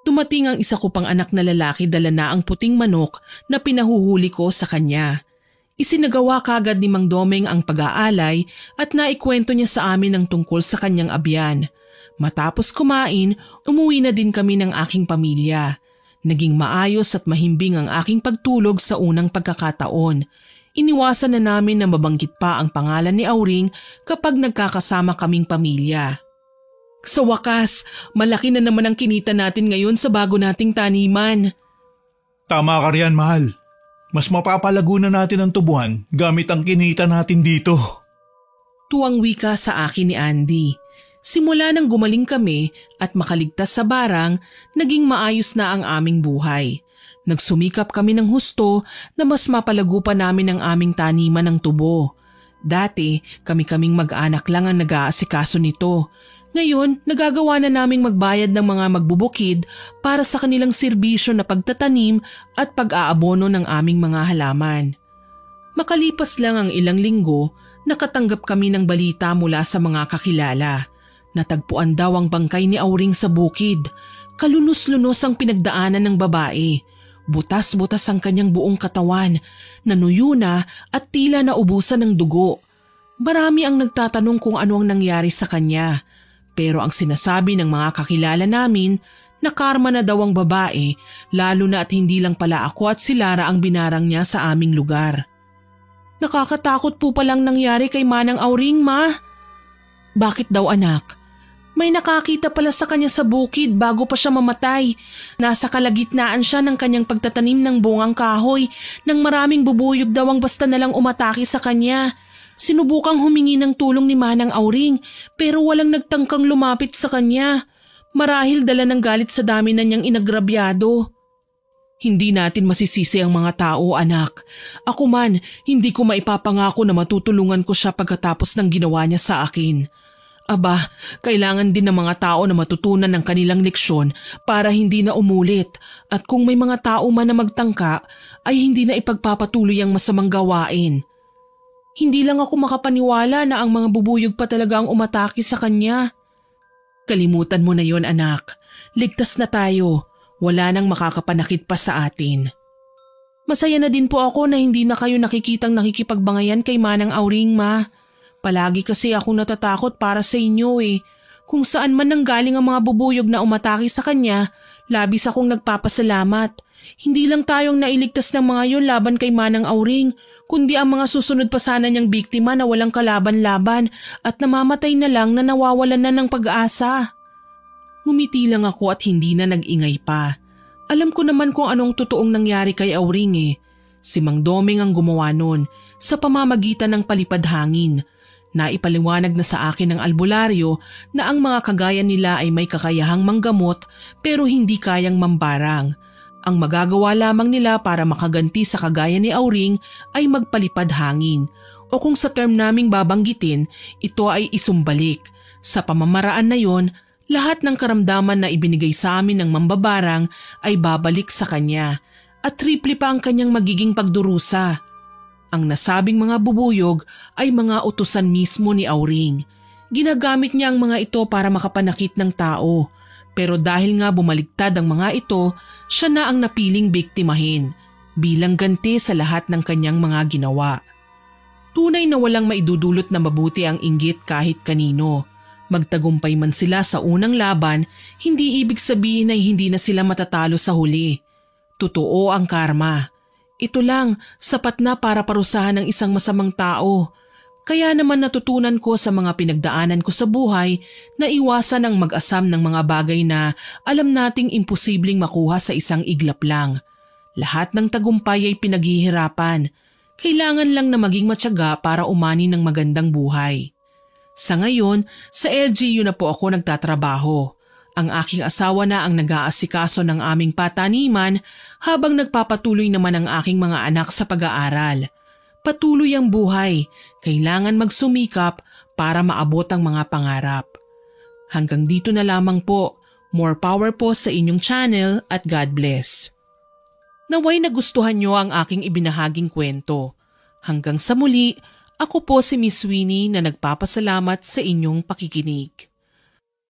Dumating ang isa ko pang anak na lalaki, dala na ang puting manok na pinahuhuli ko sa kanya. Isinagawa kagad ni Mang Doming ang pag-aalay at naikwento niya sa amin ang tungkol sa kanyang abyan. Matapos kumain, umuwi na din kami ng aking pamilya. Naging maayos at mahimbing ang aking pagtulog sa unang pagkakataon. Iniwasan na namin na mabanggit pa ang pangalan ni Auring kapag nagkakasama kaming pamilya. Sa wakas, malaki na naman ang kinita natin ngayon sa bago nating taniman. Tama ka riyan, mahal. Mas mapapalago na natin ang tubuhan gamit ang kinita natin dito. Tuwang wika sa akin ni Andy. Simula nang gumaling kami at makaligtas sa barang, naging maayos na ang aming buhay. Nagsumikap kami ng husto na mas mapalago pa namin ang aming taniman ng tubo. Dati, kami-kaming mag-anak lang ang nag-aasikaso nito. Ngayon, nagagawa na naming magbayad ng mga magbubukid para sa kanilang serbisyo na pagtatanim at pag-aabono ng aming mga halaman. Makalipas lang ang ilang linggo, nakatanggap kami ng balita mula sa mga kakilala. Natagpuan daw ang bangkay ni Auring sa bukid. Kalunos-lunos ang pinagdaanan ng babae. Butas-butas ang kanyang buong katawan, nanuyo na at tila naubusan ng dugo. Marami ang nagtatanong kung ano ang nangyari sa kanya. Pero ang sinasabi ng mga kakilala namin, na karma na daw ang babae, lalo na at hindi lang pala ako at si Lara ang binarang niya sa aming lugar. Nakakatakot po palang nangyari kay Manang Auring, Ma. Bakit daw, anak? May nakakita pala sa kanya sa bukid bago pa siya mamatay. Nasa kalagitnaan siya ng kanyang pagtatanim ng bungang kahoy nang maraming bubuyog daw ang basta nalang umatake sa kanya. Sinubukang humingi ng tulong ni Manang Auring pero walang nagtangkang lumapit sa kanya. Marahil dala ng galit sa dami na niyang inagrabyado. Hindi natin masisisi ang mga tao, anak. Ako man, hindi ko maipapangako na matutulungan ko siya pagkatapos ng ginawa niya sa akin. Aba, kailangan din ng mga tao na matutunan ng kanilang leksyon para hindi na umulit at kung may mga tao man na magtangka ay hindi na ipagpapatuloy ang masamang gawain. Hindi lang ako makapaniwala na ang mga bubuyog pa talaga ang umatake sa kanya. Kalimutan mo na yon, anak. Ligtas na tayo. Wala nang makakapanakit pa sa atin. Masaya na din po ako na hindi na kayo nakikitang nakikipagbangayan kay Manang Auring, Ma. Palagi kasi akong natatakot para sa inyo eh. Kung saan man nanggaling ang mga bubuyog na umatake sa kanya, labis akong nagpapasalamat. Hindi lang tayong nailigtas ng mga yon laban kay Manang Auring, kundi ang mga susunod pa sana niyang biktima na walang kalaban-laban at namamatay na lang na nawawalan na ng pag-asa. Ngumiti lang ako at hindi na nag-ingay pa. Alam ko naman kung anong totoong nangyari kay Auring eh. Si Mang Doming ang gumawa nun sa pamamagitan ng palipad hangin. Naipaliwanag na sa akin ng albularyo na ang mga kagaya nila ay may kakayahang manggamot pero hindi kayang mambarang. Ang magagawa lamang nila para makaganti sa kagaya ni Auring ay magpalipad hangin o kung sa term naming babanggitin, ito ay isumbalik. Sa pamamaraan na yon, lahat ng karamdaman na ibinigay sa amin ng mambabarang ay babalik sa kanya at triple pa ang kanyang magiging pagdurusa. Ang nasabing mga bubuyog ay mga utusan mismo ni Auring. Ginagamit niya ang mga ito para makapanakit ng tao. Pero dahil nga bumaligtad ang mga ito, siya na ang napiling biktimahin bilang ganti sa lahat ng kanyang mga ginawa. Tunay na walang maidudulot na mabuti ang inggit kahit kanino. Magtagumpay man sila sa unang laban, hindi ibig sabihin na hindi na sila matatalo sa huli. Totoo ang karma. Ito lang, sapat na para parusahan ng isang masamang tao. Kaya naman natutunan ko sa mga pinagdaanan ko sa buhay na iwasan ang mag-asam ng mga bagay na alam nating imposibleng makuha sa isang iglap lang. Lahat ng tagumpay ay pinaghihirapan. Kailangan lang na maging matyaga para umani ng magandang buhay. Sa ngayon, sa LGU na po ako nagtatrabaho. Ang aking asawa na ang nag-aasikaso ng aming pataniman habang nagpapatuloy naman ang aking mga anak sa pag-aaral. Patuloy ang buhay, kailangan magsumikap para maabot ang mga pangarap. Hanggang dito na lamang po. More power po sa inyong channel at God bless. Naway nagustuhan nyo ang aking ibinahaging kwento. Hanggang sa muli, ako po si Miss Winnie na nagpapasalamat sa inyong pakikinig.